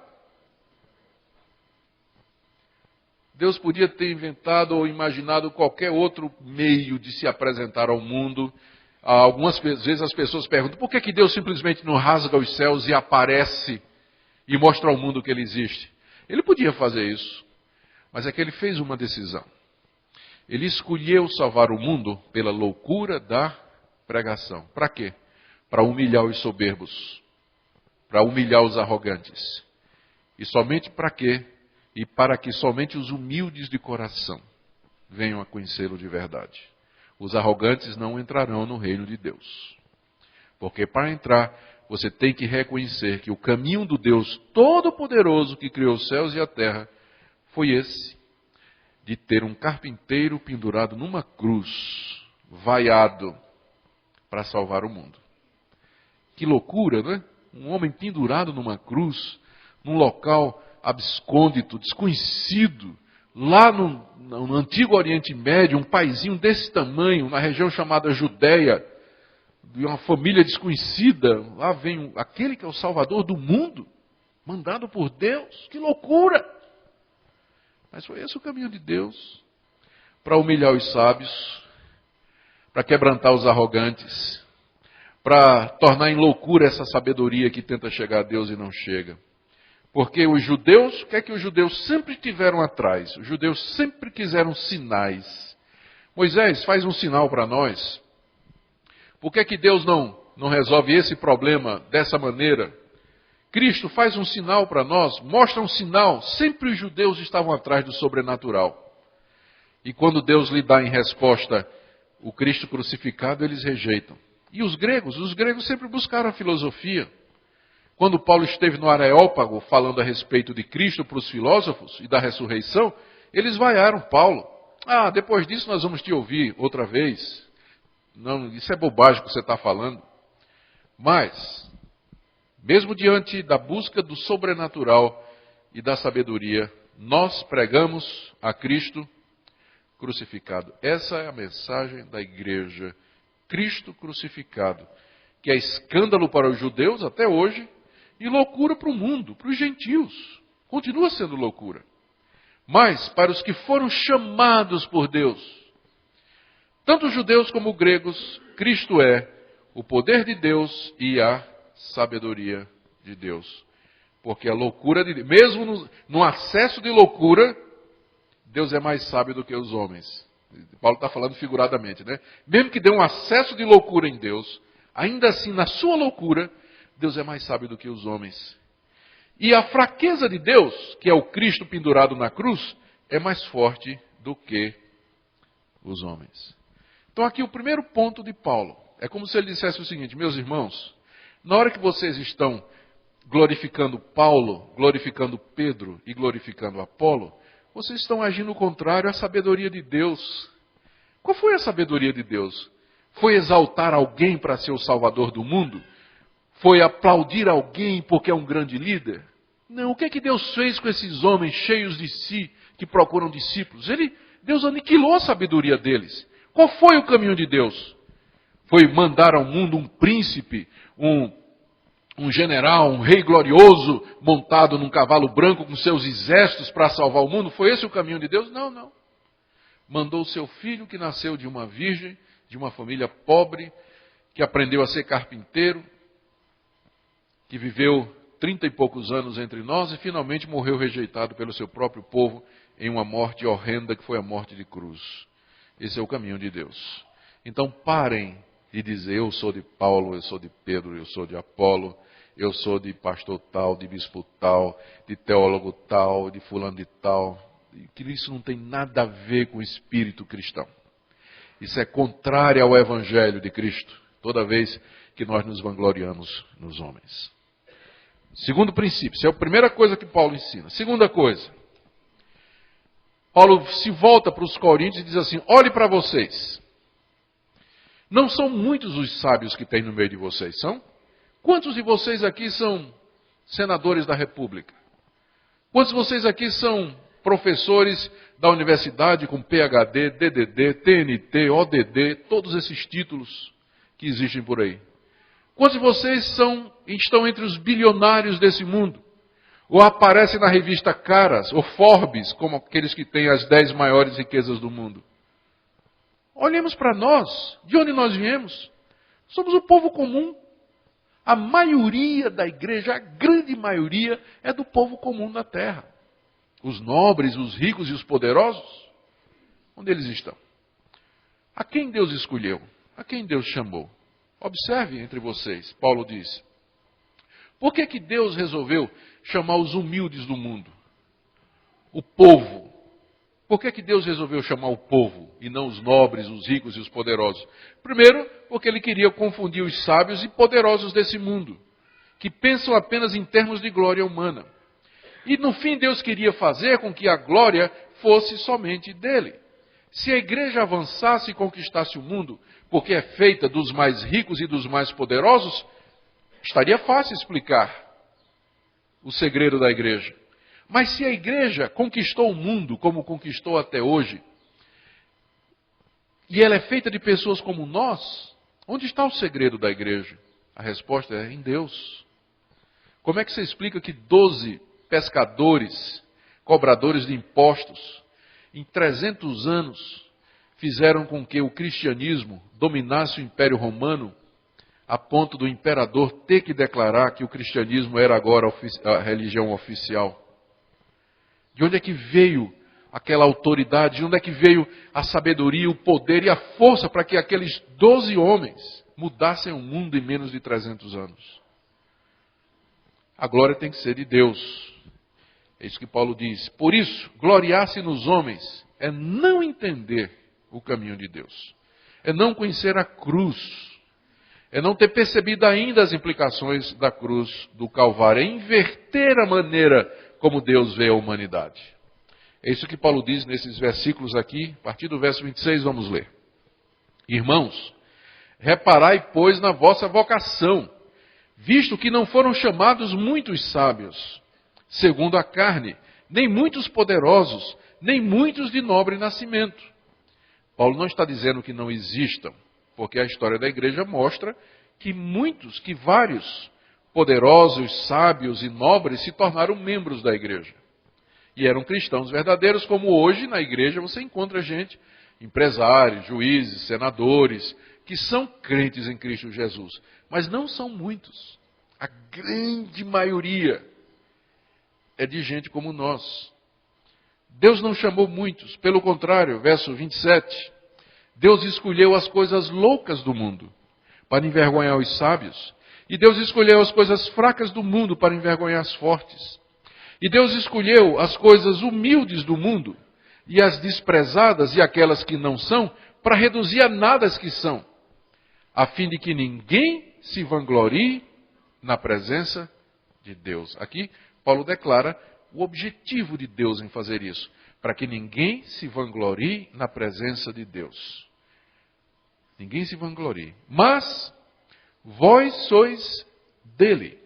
Deus podia ter inventado ou imaginado qualquer outro meio de se apresentar ao mundo. Algumas vezes as pessoas perguntam, por que Deus simplesmente não rasga os céus e aparece e mostra ao mundo que Ele existe? Ele podia fazer isso, mas é que Ele fez uma decisão. Ele escolheu salvar o mundo pela loucura da pregação. Para quê? Para humilhar os soberbos, para humilhar os arrogantes. E somente para quê? E para que somente os humildes de coração venham a conhecê-lo de verdade. Os arrogantes não entrarão no reino de Deus. Porque para entrar, você tem que reconhecer que o caminho do Deus Todo-Poderoso que criou os céus e a terra foi esse, de ter um carpinteiro pendurado numa cruz, vaiado, para salvar o mundo. Que loucura, não é? Um homem pendurado numa cruz, num local abscôndito, desconhecido, lá no antigo Oriente Médio, um paizinho desse tamanho, na região chamada Judéia, de uma família desconhecida, lá vem aquele que é o Salvador do mundo, mandado por Deus, que loucura! Mas foi esse o caminho de Deus, para humilhar os sábios, para quebrantar os arrogantes, para tornar em loucura essa sabedoria que tenta chegar a Deus e não chega. Porque os judeus, o que é que os judeus sempre tiveram atrás? Os judeus sempre quiseram sinais. Moisés, faz um sinal para nós. Por que é que Deus não resolve esse problema dessa maneira? Cristo, faz um sinal para nós, mostra um sinal. Sempre os judeus estavam atrás do sobrenatural. E quando Deus lhe dá em resposta o Cristo crucificado, eles rejeitam. E os gregos sempre buscaram a filosofia. Quando Paulo esteve no Areópago falando a respeito de Cristo para os filósofos e da ressurreição, eles vaiaram Paulo. Ah, depois disso nós vamos te ouvir outra vez. Não, isso é bobagem que você está falando. Mas, mesmo diante da busca do sobrenatural e da sabedoria, nós pregamos a Cristo crucificado. Essa é a mensagem da igreja. Cristo crucificado, que é escândalo para os judeus até hoje e loucura para o mundo, para os gentios. Continua sendo loucura. Mas para os que foram chamados por Deus, tanto judeus como gregos, Cristo é o poder de Deus e a sabedoria de Deus. Porque a loucura de Deus, mesmo no acesso de loucura, Deus é mais sábio do que os homens. Paulo está falando figuradamente, né? Mesmo que dê um acesso de loucura em Deus, ainda assim, na sua loucura, Deus é mais sábio do que os homens. E a fraqueza de Deus, que é o Cristo pendurado na cruz, é mais forte do que os homens. Então aqui o primeiro ponto de Paulo. É como se ele dissesse o seguinte: meus irmãos, na hora que vocês estão glorificando Paulo, glorificando Pedro e glorificando Apolo, vocês estão agindo contrário à sabedoria de Deus. Qual foi a sabedoria de Deus? Foi exaltar alguém para ser o salvador do mundo? Foi aplaudir alguém porque é um grande líder? Não, o que é que Deus fez com esses homens cheios de si, que procuram discípulos? Deus aniquilou a sabedoria deles. Qual foi o caminho de Deus? Foi mandar ao mundo um príncipe, um general, um rei glorioso, montado num cavalo branco com seus exércitos para salvar o mundo? Foi esse o caminho de Deus? Não, não. Mandou o seu filho, que nasceu de uma virgem, de uma família pobre, que aprendeu a ser carpinteiro, que viveu 30 e poucos anos entre nós e finalmente morreu rejeitado pelo seu próprio povo em uma morte horrenda que foi a morte de cruz. Esse é o caminho de Deus. Então parem de dizer: eu sou de Paulo, eu sou de Pedro, eu sou de Apolo, eu sou de pastor tal, de bispo tal, de teólogo tal, de fulano de tal. Que isso não tem nada a ver com o espírito cristão. Isso é contrário ao evangelho de Cristo, toda vez que nós nos vangloriamos nos homens. Segundo princípio, essa é a primeira coisa que Paulo ensina. Segunda coisa, Paulo se volta para os coríntios e diz assim: olhe para vocês. Não são muitos os sábios que tem no meio de vocês, são? Quantos de vocês aqui são senadores da República? Quantos de vocês aqui são professores da universidade com PhD, DDD, TNT, ODD, todos esses títulos que existem por aí? Quantos de vocês estão entre os bilionários desse mundo? Ou aparecem na revista Caras, ou Forbes, como aqueles que têm as 10 maiores riquezas do mundo? Olhemos para nós, de onde nós viemos. Somos o povo comum. A maioria da igreja, a grande maioria, é do povo comum da terra. Os nobres, os ricos e os poderosos, onde eles estão? A quem Deus escolheu? A quem Deus chamou? Observe entre vocês, Paulo diz. Por que Deus resolveu chamar os humildes do mundo? O povo. Por que Deus resolveu chamar o povo e não os nobres, os ricos e os poderosos? Primeiro, porque ele queria confundir os sábios e poderosos desse mundo, que pensam apenas em termos de glória humana. E no fim Deus queria fazer com que a glória fosse somente dele. Se a igreja avançasse e conquistasse o mundo, porque é feita dos mais ricos e dos mais poderosos, estaria fácil explicar o segredo da igreja. Mas se a igreja conquistou o mundo como conquistou até hoje, e ela é feita de pessoas como nós, onde está o segredo da igreja? A resposta é em Deus. Como é que você explica que 12 pescadores, cobradores de impostos, em 300 anos, fizeram com que o cristianismo dominasse o Império Romano, a ponto do imperador ter que declarar que o cristianismo era agora a religião oficial? De onde é que veio aquela autoridade? De onde é que veio a sabedoria, o poder e a força para que aqueles 12 homens mudassem o mundo em menos de 300 anos? A glória tem que ser de Deus. É isso que Paulo diz. Por isso, gloriar-se nos homens é não entender o caminho de Deus. É não conhecer a cruz. É não ter percebido ainda as implicações da cruz do Calvário. É inverter a maneira como Deus vê a humanidade. É isso que Paulo diz nesses versículos aqui. A partir do verso 26, vamos ler. Irmãos, reparai, pois, na vossa vocação, visto que não foram chamados muitos sábios, segundo a carne, nem muitos poderosos, nem muitos de nobre nascimento. Paulo não está dizendo que não existam, porque a história da igreja mostra que vários poderosos, sábios e nobres se tornaram membros da igreja. E eram cristãos verdadeiros, como hoje na igreja você encontra gente, empresários, juízes, senadores, que são crentes em Cristo Jesus. Mas não são muitos. A grande maioria é de gente como nós. Deus não chamou muitos, pelo contrário, verso 27, Deus escolheu as coisas loucas do mundo para envergonhar os sábios, e Deus escolheu as coisas fracas do mundo para envergonhar as fortes, e Deus escolheu as coisas humildes do mundo, e as desprezadas e aquelas que não são, para reduzir a nada as que são, a fim de que ninguém se vanglorie na presença de Deus. Aqui, Paulo declara o objetivo de Deus em fazer isso, para que ninguém se vanglorie na presença de Deus. Ninguém se vanglorie. Mas vós sois dele,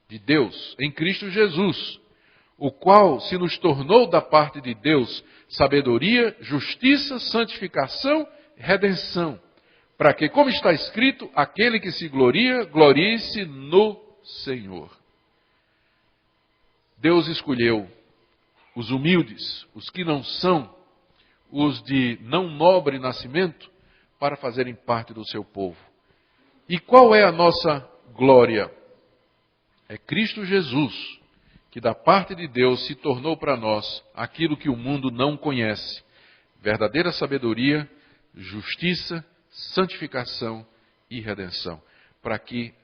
de Deus, em Cristo Jesus, o qual se nos tornou da parte de Deus sabedoria, justiça, santificação, redenção, para que, como está escrito, aquele que se gloria, glorie-se no Senhor. Deus escolheu os humildes, os que não são, os de não nobre nascimento, para fazerem parte do seu povo. E qual é a nossa glória? É Cristo Jesus, que da parte de Deus se tornou para nós aquilo que o mundo não conhece: verdadeira sabedoria, justiça, santificação e redenção. Para que,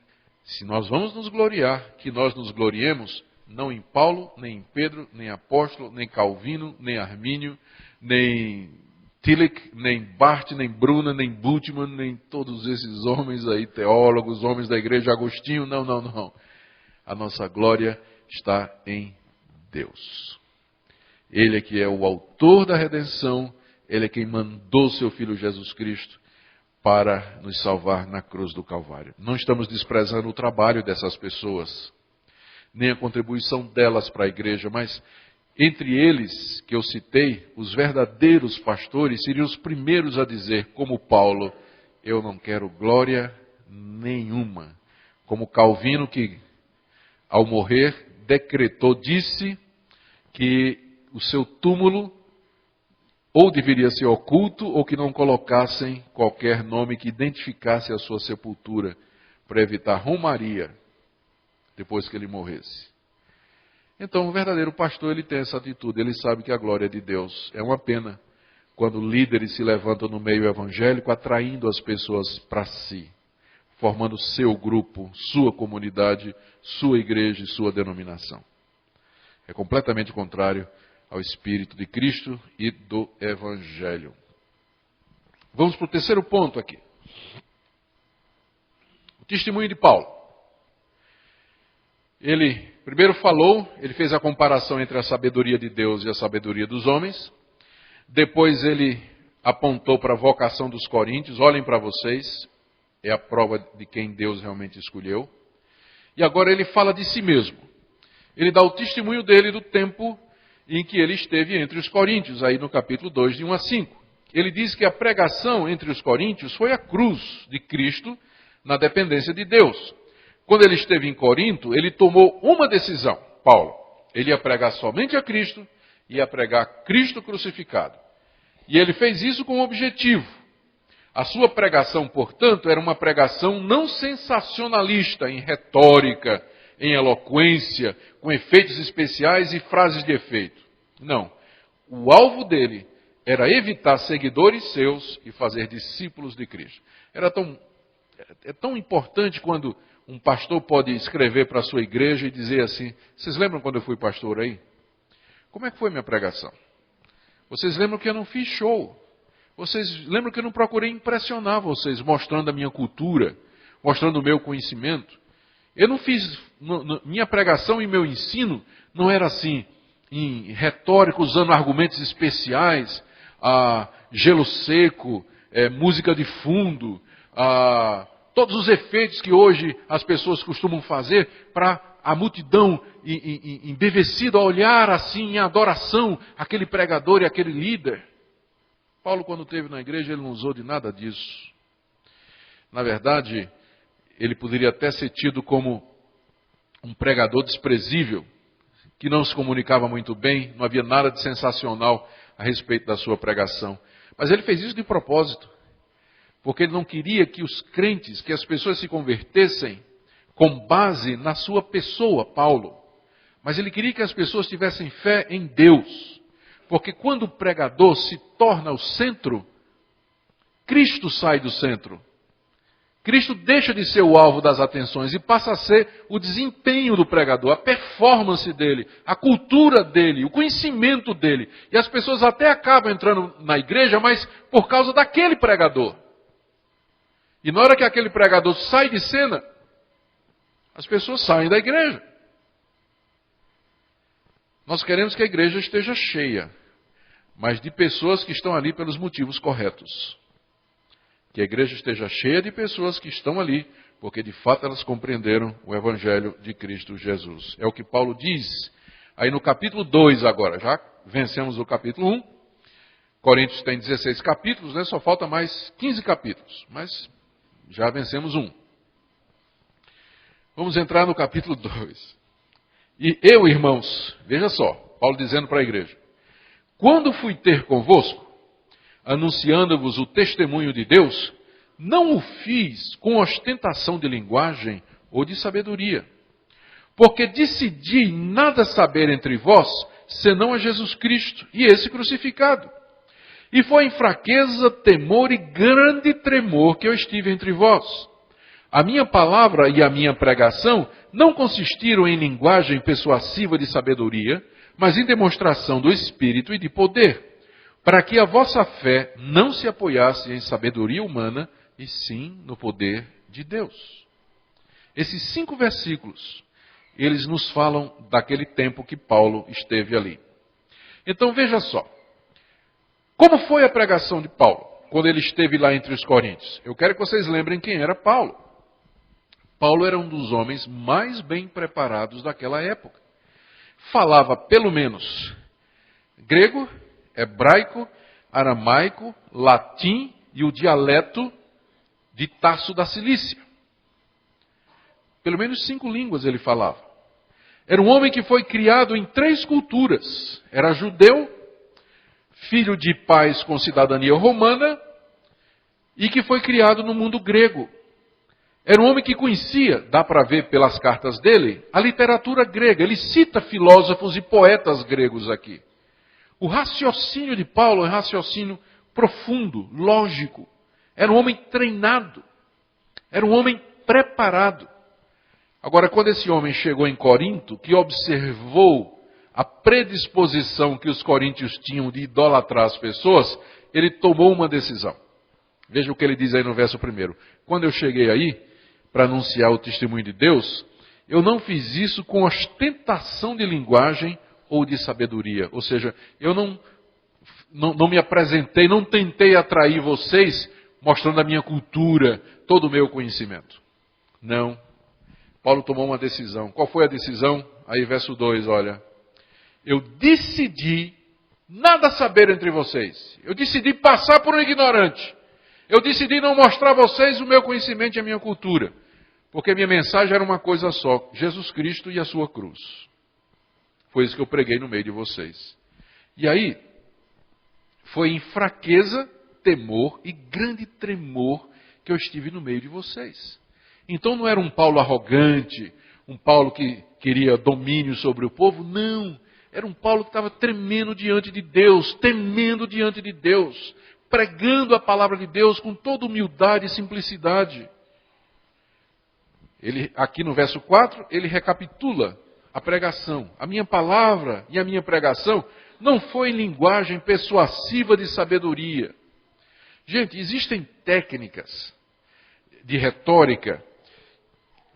se nós vamos nos gloriar, que nós nos gloriemos não em Paulo, nem em Pedro, nem Apóstolo, nem Calvino, nem Armínio, nem Tillich, nem Barth, nem Bruna, nem Bultmann, nem todos esses homens aí, teólogos, homens da igreja, Agostinho, não. A nossa glória está em Deus. Ele é que é o autor da redenção, Ele é quem mandou seu Filho Jesus Cristo para nos salvar na cruz do Calvário. Não estamos desprezando o trabalho dessas pessoas, nem a contribuição delas para a igreja, mas entre eles, que eu citei, os verdadeiros pastores seriam os primeiros a dizer, como Paulo, eu não quero glória nenhuma. Como Calvino, que ao morrer disse que o seu túmulo ou deveria ser oculto ou que não colocassem qualquer nome que identificasse a sua sepultura, para evitar romaria depois que ele morresse. Então, o verdadeiro pastor, ele tem essa atitude, ele sabe que a glória é de Deus. É uma pena quando líderes se levantam no meio evangélico atraindo as pessoas para si, formando seu grupo, sua comunidade, sua igreja e sua denominação. É completamente contrário ao Espírito de Cristo e do Evangelho. Vamos para o terceiro ponto aqui. O testemunho de Paulo. Ele primeiro ele fez a comparação entre a sabedoria de Deus e a sabedoria dos homens. Depois ele apontou para a vocação dos coríntios. Olhem para vocês, é a prova de quem Deus realmente escolheu. E agora ele fala de si mesmo. Ele dá o testemunho dele do tempo em que ele esteve entre os coríntios, aí no capítulo 2, de 1 a 5. Ele diz que a pregação entre os coríntios foi a cruz de Cristo na dependência de Deus. Quando ele esteve em Corinto, ele tomou uma decisão, Paulo. Ele ia pregar somente a Cristo, ia pregar Cristo crucificado. E ele fez isso com um objetivo. A sua pregação, portanto, era uma pregação não sensacionalista em retórica, em eloquência, com efeitos especiais e frases de efeito. Não. O alvo dele era evitar seguidores seus e fazer discípulos de Cristo. É tão importante quando um pastor pode escrever para a sua igreja e dizer assim: vocês lembram quando eu fui pastor aí? Como é que foi minha pregação? Vocês lembram que eu não fiz show? Vocês lembram que eu não procurei impressionar vocês, mostrando a minha cultura, mostrando o meu conhecimento. Eu não fiz, minha pregação e meu ensino não era assim, em retórica, usando argumentos especiais, gelo seco, música de fundo, todos os efeitos que hoje as pessoas costumam fazer para a multidão embevecida a olhar assim em adoração aquele pregador e aquele líder. Paulo, quando esteve na igreja, ele não usou de nada disso. Na verdade, ele poderia até ser tido como um pregador desprezível, que não se comunicava muito bem, não havia nada de sensacional a respeito da sua pregação. Mas ele fez isso de propósito, porque ele não queria que os crentes, que as pessoas se convertessem com base na sua pessoa, Paulo. Mas ele queria que as pessoas tivessem fé em Deus. Porque quando o pregador se torna o centro, Cristo sai do centro. Cristo deixa de ser o alvo das atenções e passa a ser o desempenho do pregador, a performance dele, a cultura dele, o conhecimento dele. E as pessoas até acabam entrando na igreja, mas por causa daquele pregador. E na hora que aquele pregador sai de cena, as pessoas saem da igreja. Nós queremos que a igreja esteja cheia, mas de pessoas que estão ali pelos motivos corretos. Que a igreja esteja cheia de pessoas que estão ali, porque de fato elas compreenderam o Evangelho de Cristo Jesus. É o que Paulo diz aí no capítulo 2 agora. Já vencemos o capítulo 1. Coríntios tem 16 capítulos, né? Só falta mais 15 capítulos, mas já vencemos um. Vamos entrar no capítulo 2. E eu, irmãos, veja só, Paulo dizendo para a igreja: quando fui ter convosco, anunciando-vos o testemunho de Deus, não o fiz com ostentação de linguagem ou de sabedoria, porque decidi nada saber entre vós, senão a Jesus Cristo e esse crucificado. E foi em fraqueza, temor e grande tremor que eu estive entre vós. A minha palavra e a minha pregação não consistiram em linguagem persuasiva de sabedoria, mas em demonstração do Espírito e de poder, para que a vossa fé não se apoiasse em sabedoria humana, e sim no poder de Deus. Esses 5 versículos, eles nos falam daquele tempo que Paulo esteve ali. Então veja só, como foi a pregação de Paulo, quando ele esteve lá entre os coríntios? Eu quero que vocês lembrem quem era Paulo. Paulo era um dos homens mais bem preparados daquela época. Falava pelo menos grego, hebraico, aramaico, latim e o dialeto de Tarso da Cilícia. Pelo menos 5 línguas ele falava. Era um homem que foi criado em 3 culturas. Era judeu, filho de pais com cidadania romana e que foi criado no mundo grego. Era um homem que conhecia, dá para ver pelas cartas dele, a literatura grega. Ele cita filósofos e poetas gregos aqui. O raciocínio de Paulo é um raciocínio profundo, lógico. Era um homem treinado. Era um homem preparado. Agora, quando esse homem chegou em Corinto, que observou a predisposição que os coríntios tinham de idolatrar as pessoas, ele tomou uma decisão. Veja o que ele diz aí no verso 1. Quando eu cheguei aí, para anunciar o testemunho de Deus, eu não fiz isso com ostentação de linguagem ou de sabedoria. Ou seja, eu não me apresentei, não tentei atrair vocês mostrando a minha cultura, todo o meu conhecimento. Não. Paulo tomou uma decisão. Qual foi a decisão? Aí verso 2, olha. Eu decidi nada saber entre vocês. Eu decidi passar por um ignorante. Eu decidi não mostrar a vocês o meu conhecimento e a minha cultura. Porque minha mensagem era uma coisa só: Jesus Cristo e a sua cruz. Foi isso que eu preguei no meio de vocês. E aí, foi em fraqueza, temor e grande tremor que eu estive no meio de vocês. Então não era um Paulo arrogante, um Paulo que queria domínio sobre o povo, não. Era um Paulo que estava tremendo diante de Deus, temendo diante de Deus, pregando a palavra de Deus com toda humildade e simplicidade. Ele, aqui no verso 4, ele recapitula a pregação. A minha palavra e a minha pregação não foi em linguagem persuasiva de sabedoria. Gente, existem técnicas de retórica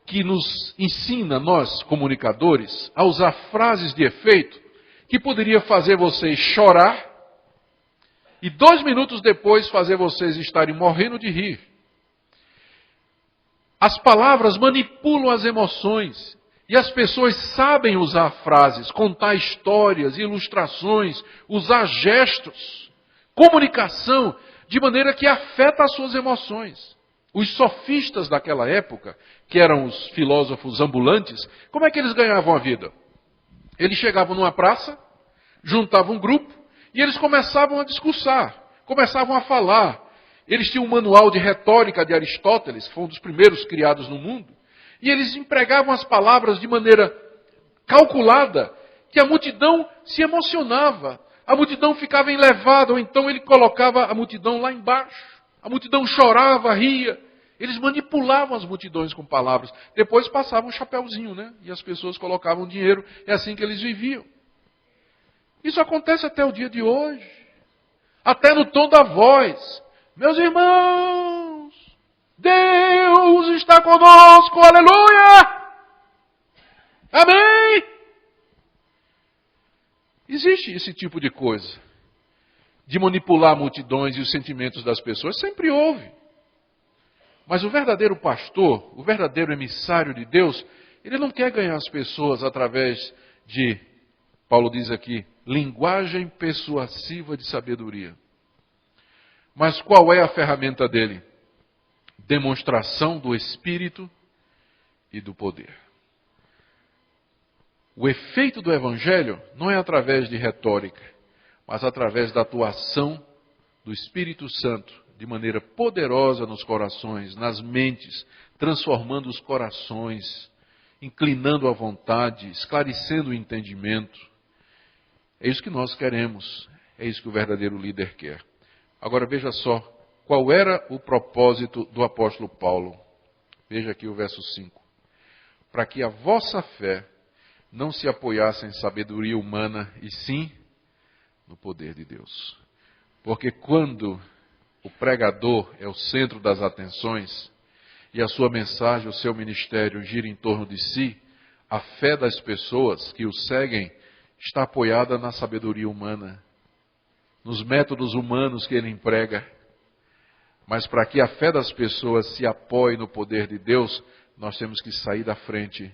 que nos ensina, nós comunicadores, a usar frases de efeito que poderia fazer vocês chorar e 2 minutos depois fazer vocês estarem morrendo de rir. As palavras manipulam as emoções e as pessoas sabem usar frases, contar histórias, ilustrações, usar gestos, comunicação, de maneira que afeta as suas emoções. Os sofistas daquela época, que eram os filósofos ambulantes, como é que eles ganhavam a vida? Eles chegavam numa praça, juntavam um grupo e eles começavam a discursar, começavam a falar. Eles tinham um manual de retórica de Aristóteles, que foi um dos primeiros criados no mundo, e eles empregavam as palavras de maneira calculada, que a multidão se emocionava, a multidão ficava enlevada, ou então ele colocava a multidão lá embaixo. A multidão chorava, ria. Eles manipulavam as multidões com palavras. Depois passavam um chapéuzinho, né? E as pessoas colocavam dinheiro. É assim que eles viviam. Isso acontece até o dia de hoje. Até no tom da voz. Meus irmãos, Deus está conosco, aleluia! Amém! Existe esse tipo de coisa, de manipular multidões e os sentimentos das pessoas, sempre houve. Mas o verdadeiro pastor, o verdadeiro emissário de Deus, ele não quer ganhar as pessoas através de, Paulo diz aqui, linguagem persuasiva de sabedoria. Mas qual é a ferramenta dele? Demonstração do Espírito e do poder. O efeito do Evangelho não é através de retórica, mas através da atuação do Espírito Santo, de maneira poderosa nos corações, nas mentes, transformando os corações, inclinando a vontade, esclarecendo o entendimento. É isso que nós queremos, é isso que o verdadeiro líder quer. Agora veja só, qual era o propósito do apóstolo Paulo? Veja aqui o verso 5. Para que a vossa fé não se apoiasse em sabedoria humana, e sim no poder de Deus. Porque quando o pregador é o centro das atenções, e a sua mensagem, o seu ministério gira em torno de si, a fé das pessoas que o seguem está apoiada na sabedoria humana, nos métodos humanos que ele emprega. Mas para que a fé das pessoas se apoie no poder de Deus, nós temos que sair da frente.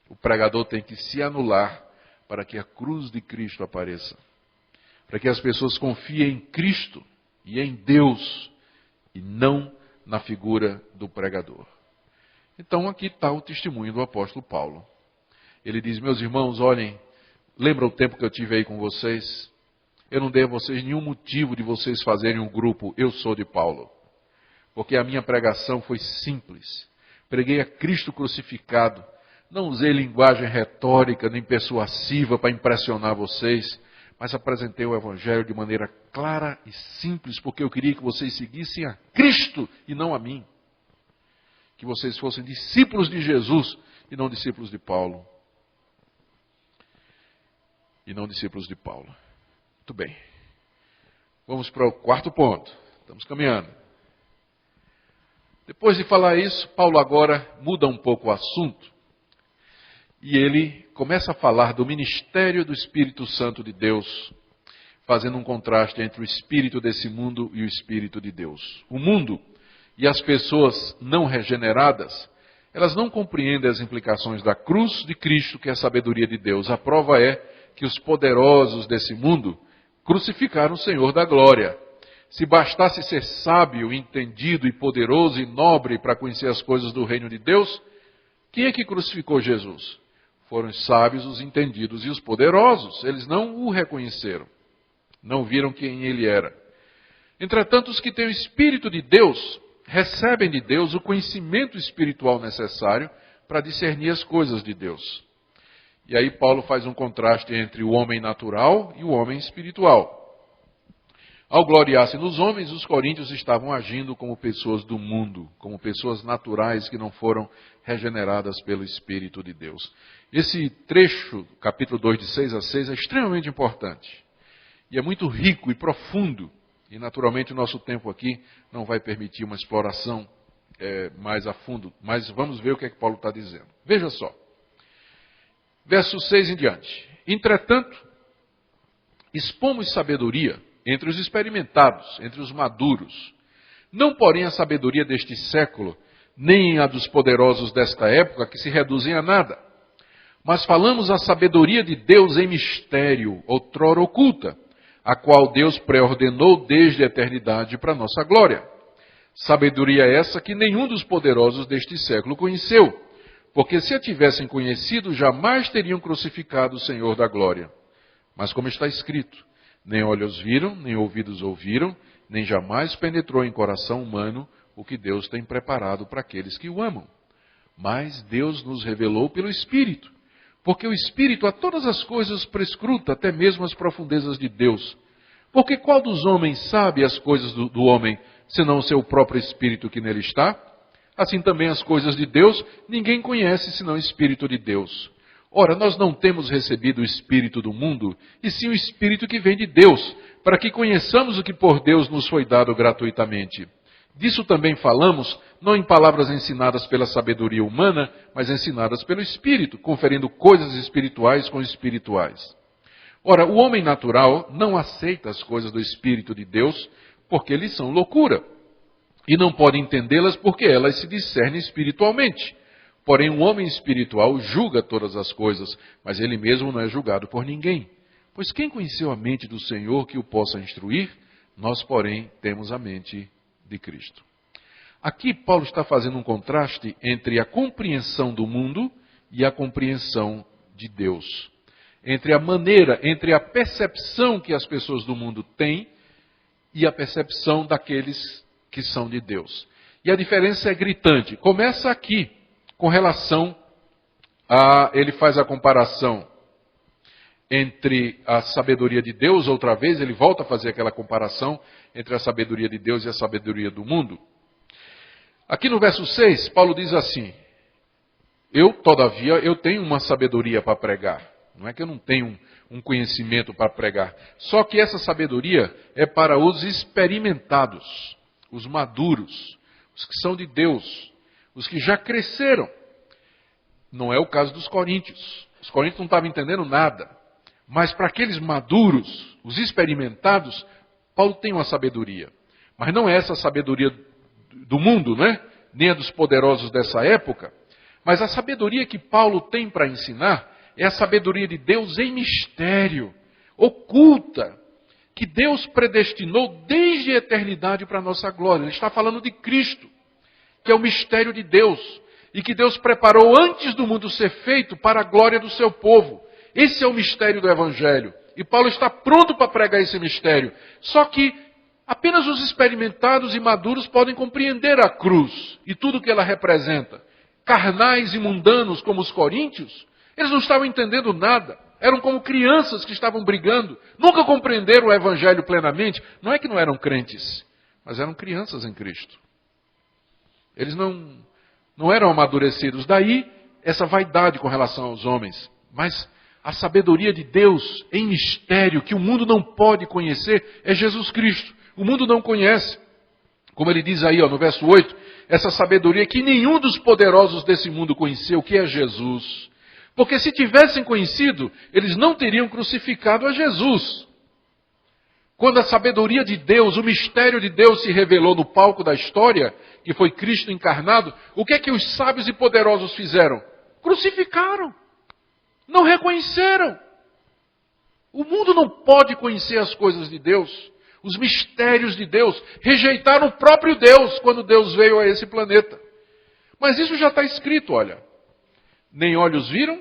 O pregador tem que se anular para que a cruz de Cristo apareça. Para que as pessoas confiem em Cristo e em Deus e não na figura do pregador. Então aqui está o testemunho do apóstolo Paulo. Ele diz, meus irmãos, olhem, lembra o tempo que eu tive aí com vocês? Eu não dei a vocês nenhum motivo de vocês fazerem um grupo, eu sou de Paulo. Porque a minha pregação foi simples. Preguei a Cristo crucificado. Não usei linguagem retórica nem persuasiva para impressionar vocês, mas apresentei o Evangelho de maneira clara e simples, porque eu queria que vocês seguissem a Cristo e não a mim. Que vocês fossem discípulos de Jesus e não discípulos de Paulo. E não discípulos de Paulo. Muito bem. Vamos para o quarto ponto. Estamos caminhando. Depois de falar isso, Paulo agora muda um pouco o assunto. E ele começa a falar do ministério do Espírito Santo de Deus, fazendo um contraste entre o espírito desse mundo e o Espírito de Deus. O mundo e as pessoas não regeneradas, elas não compreendem as implicações da cruz de Cristo, que é a sabedoria de Deus. A prova é que os poderosos desse mundo crucificaram o Senhor da glória. Se bastasse ser sábio, entendido e poderoso e nobre para conhecer as coisas do reino de Deus, quem é que crucificou Jesus? Foram os sábios, os entendidos e os poderosos. Eles não o reconheceram. Não viram quem ele era. Entretanto, os que têm o Espírito de Deus, recebem de Deus o conhecimento espiritual necessário para discernir as coisas de Deus. E aí Paulo faz um contraste entre o homem natural e o homem espiritual. Ao gloriar-se nos homens, os coríntios estavam agindo como pessoas do mundo, como pessoas naturais que não foram regeneradas pelo Espírito de Deus. Esse trecho, capítulo 2, de 6 a 6, é extremamente importante. E é muito rico e profundo. E naturalmente o nosso tempo aqui não vai permitir uma exploração mais a fundo, mas vamos ver o que é que Paulo está dizendo. Veja só. Verso 6 em diante. Entretanto, expomos sabedoria entre os experimentados, entre os maduros. Não, porém, a sabedoria deste século, nem a dos poderosos desta época, que se reduzem a nada. Mas falamos a sabedoria de Deus em mistério, outrora oculta, a qual Deus pré-ordenou desde a eternidade para nossa glória. Sabedoria essa que nenhum dos poderosos deste século conheceu, porque se a tivessem conhecido, jamais teriam crucificado o Senhor da glória. Mas como está escrito, nem olhos viram, nem ouvidos ouviram, nem jamais penetrou em coração humano o que Deus tem preparado para aqueles que o amam. Mas Deus nos revelou pelo Espírito, porque o Espírito a todas as coisas prescruta, até mesmo as profundezas de Deus. Porque qual dos homens sabe as coisas do homem, senão o seu próprio Espírito que nele está? Assim também as coisas de Deus, ninguém conhece senão o Espírito de Deus. Ora, nós não temos recebido o Espírito do mundo, e sim o Espírito que vem de Deus, para que conheçamos o que por Deus nos foi dado gratuitamente. Disso também falamos, não em palavras ensinadas pela sabedoria humana, mas ensinadas pelo Espírito, conferindo coisas espirituais com espirituais. Ora, o homem natural não aceita as coisas do Espírito de Deus, porque lhes são loucura, e não pode entendê-las porque elas se discernem espiritualmente. Porém, um homem espiritual julga todas as coisas, mas ele mesmo não é julgado por ninguém. Pois quem conheceu a mente do Senhor que o possa instruir? Nós, porém, temos a mente de Cristo. Aqui Paulo está fazendo um contraste entre a compreensão do mundo e a compreensão de Deus. Entre a maneira, entre a percepção que as pessoas do mundo têm e a percepção daqueles que são de Deus. E a diferença é gritante. Começa aqui, com relação ele faz a comparação entre a sabedoria de Deus, outra vez, ele volta a fazer aquela comparação entre a sabedoria de Deus e a sabedoria do mundo. Aqui no verso 6, Paulo diz assim, todavia, eu tenho uma sabedoria para pregar. Não é que eu não tenho um conhecimento para pregar. Só que essa sabedoria é para os experimentados, os maduros, os que são de Deus, os que já cresceram. Não é o caso dos coríntios. Os coríntios não estavam entendendo nada. Mas para aqueles maduros, os experimentados, Paulo tem uma sabedoria. Mas não é essa sabedoria do mundo, né? Nem a dos poderosos dessa época. Mas a sabedoria que Paulo tem para ensinar é a sabedoria de Deus em mistério, oculta, que Deus predestinou desde a eternidade para a nossa glória. Ele está falando de Cristo, que é o mistério de Deus, e que Deus preparou antes do mundo ser feito para a glória do seu povo. Esse é o mistério do Evangelho. E Paulo está pronto para pregar esse mistério. Só que apenas os experimentados e maduros podem compreender a cruz e tudo o que ela representa. Carnais e mundanos como os coríntios, eles não estavam entendendo nada. Eram como crianças que estavam brigando. Nunca compreenderam o Evangelho plenamente. Não é que não eram crentes, mas eram crianças em Cristo. Eles não eram amadurecidos. Daí essa vaidade com relação aos homens. Mas a sabedoria de Deus em mistério, que o mundo não pode conhecer, é Jesus Cristo. O mundo não conhece. Como ele diz aí no verso 8, essa sabedoria que nenhum dos poderosos desse mundo conheceu, que é Jesus. Porque se tivessem conhecido, eles não teriam crucificado a Jesus. Quando a sabedoria de Deus, o mistério de Deus se revelou no palco da história, que foi Cristo encarnado, o que é que os sábios e poderosos fizeram? Crucificaram. Não reconheceram. O mundo não pode conhecer as coisas de Deus, os mistérios de Deus. Rejeitaram o próprio Deus quando Deus veio a esse planeta. Mas isso já está escrito, olha. Nem olhos viram,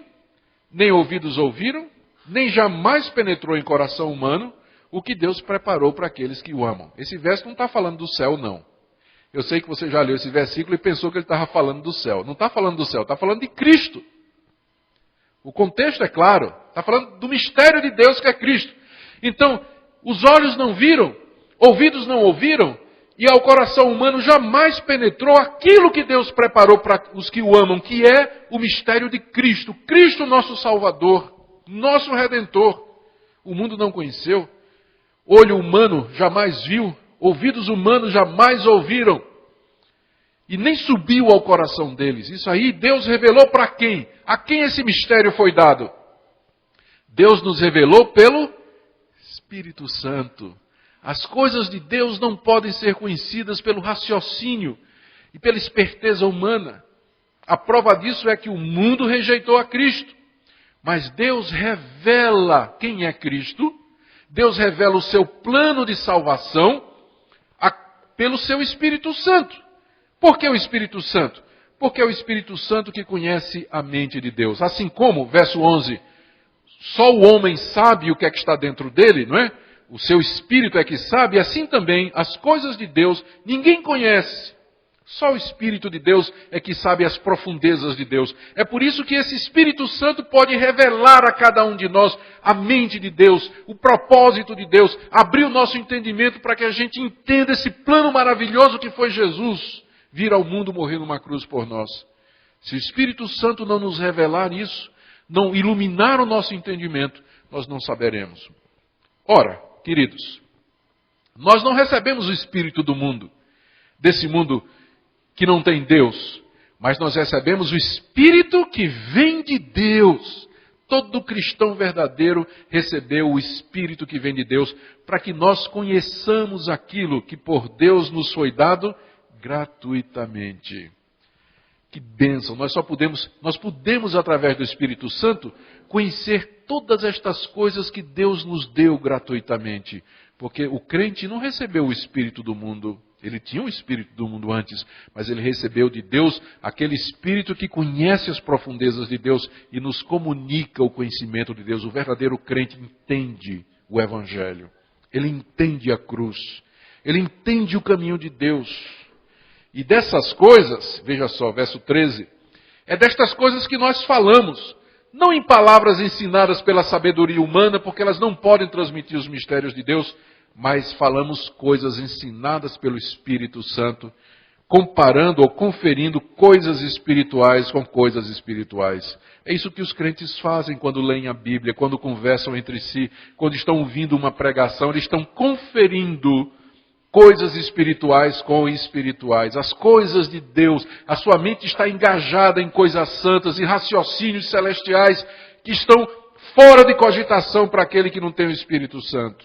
nem ouvidos ouviram, nem jamais penetrou em coração humano o que Deus preparou para aqueles que o amam. Esse verso não está falando do céu, não. Eu sei que você já leu esse versículo e pensou que ele estava falando do céu. Não está falando do céu, está falando de Cristo. O contexto é claro. Está falando do mistério de Deus que é Cristo. Então, os olhos não viram, ouvidos não ouviram, e ao coração humano jamais penetrou aquilo que Deus preparou para os que o amam, que é o mistério de Cristo. Cristo, nosso Salvador, nosso Redentor. O mundo não conheceu. Olho humano jamais viu, ouvidos humanos jamais ouviram. E nem subiu ao coração deles. Isso aí Deus revelou para quem? A quem esse mistério foi dado? Deus nos revelou pelo Espírito Santo. As coisas de Deus não podem ser conhecidas pelo raciocínio e pela esperteza humana. A prova disso é que o mundo rejeitou a Cristo. Mas Deus revela quem é Cristo. Deus revela o seu plano de salvação pelo seu Espírito Santo. Por que o Espírito Santo? Porque é o Espírito Santo que conhece a mente de Deus. Assim como, verso 11, só o homem sabe o que é que está dentro dele, não é? O seu Espírito é que sabe, assim também as coisas de Deus ninguém conhece. Só o Espírito de Deus é que sabe as profundezas de Deus. É por isso que esse Espírito Santo pode revelar a cada um de nós a mente de Deus, o propósito de Deus, abrir o nosso entendimento para que a gente entenda esse plano maravilhoso que foi Jesus vir ao mundo morrer numa cruz por nós. Se o Espírito Santo não nos revelar isso, não iluminar o nosso entendimento, nós não saberemos. Ora, queridos, nós não recebemos o Espírito do mundo, desse mundo que não tem Deus, mas nós recebemos o Espírito que vem de Deus. Todo cristão verdadeiro recebeu o Espírito que vem de Deus, para que nós conheçamos aquilo que por Deus nos foi dado gratuitamente. Que bênção! Nós podemos através do Espírito Santo conhecer todas estas coisas que Deus nos deu gratuitamente. Porque o crente não recebeu o Espírito do mundo. Ele tinha o Espírito do mundo antes, mas ele recebeu de Deus aquele Espírito que conhece as profundezas de Deus e nos comunica o conhecimento de Deus. O verdadeiro crente entende o Evangelho. Ele entende a cruz. Ele entende o caminho de Deus. E dessas coisas, veja só, verso 13, é destas coisas que nós falamos, não em palavras ensinadas pela sabedoria humana, porque elas não podem transmitir os mistérios de Deus, mas falamos coisas ensinadas pelo Espírito Santo, comparando ou conferindo coisas espirituais com coisas espirituais. É isso que os crentes fazem quando leem a Bíblia, quando conversam entre si, quando estão ouvindo uma pregação, eles estão conferindo coisas espirituais com espirituais, as coisas de Deus. A sua mente está engajada em coisas santas e raciocínios celestiais que estão fora de cogitação para aquele que não tem o Espírito Santo.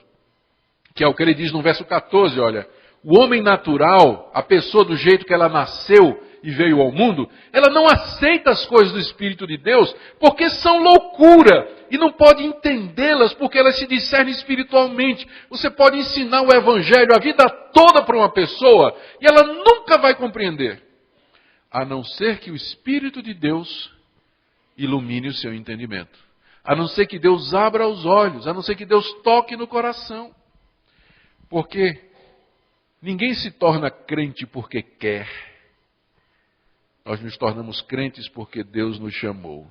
Que é o que ele diz no verso 14, olha. O homem natural, a pessoa do jeito que ela nasceu e veio ao mundo, ela não aceita as coisas do Espírito de Deus porque são loucura e não pode entendê-las porque elas se discernem espiritualmente. Você pode ensinar o Evangelho a vida toda para uma pessoa e ela nunca vai compreender, a não ser que o Espírito de Deus ilumine o seu entendimento, a não ser que Deus abra os olhos, a não ser que Deus toque no coração. Porque ninguém se torna crente porque quer. Nós nos tornamos crentes porque Deus nos chamou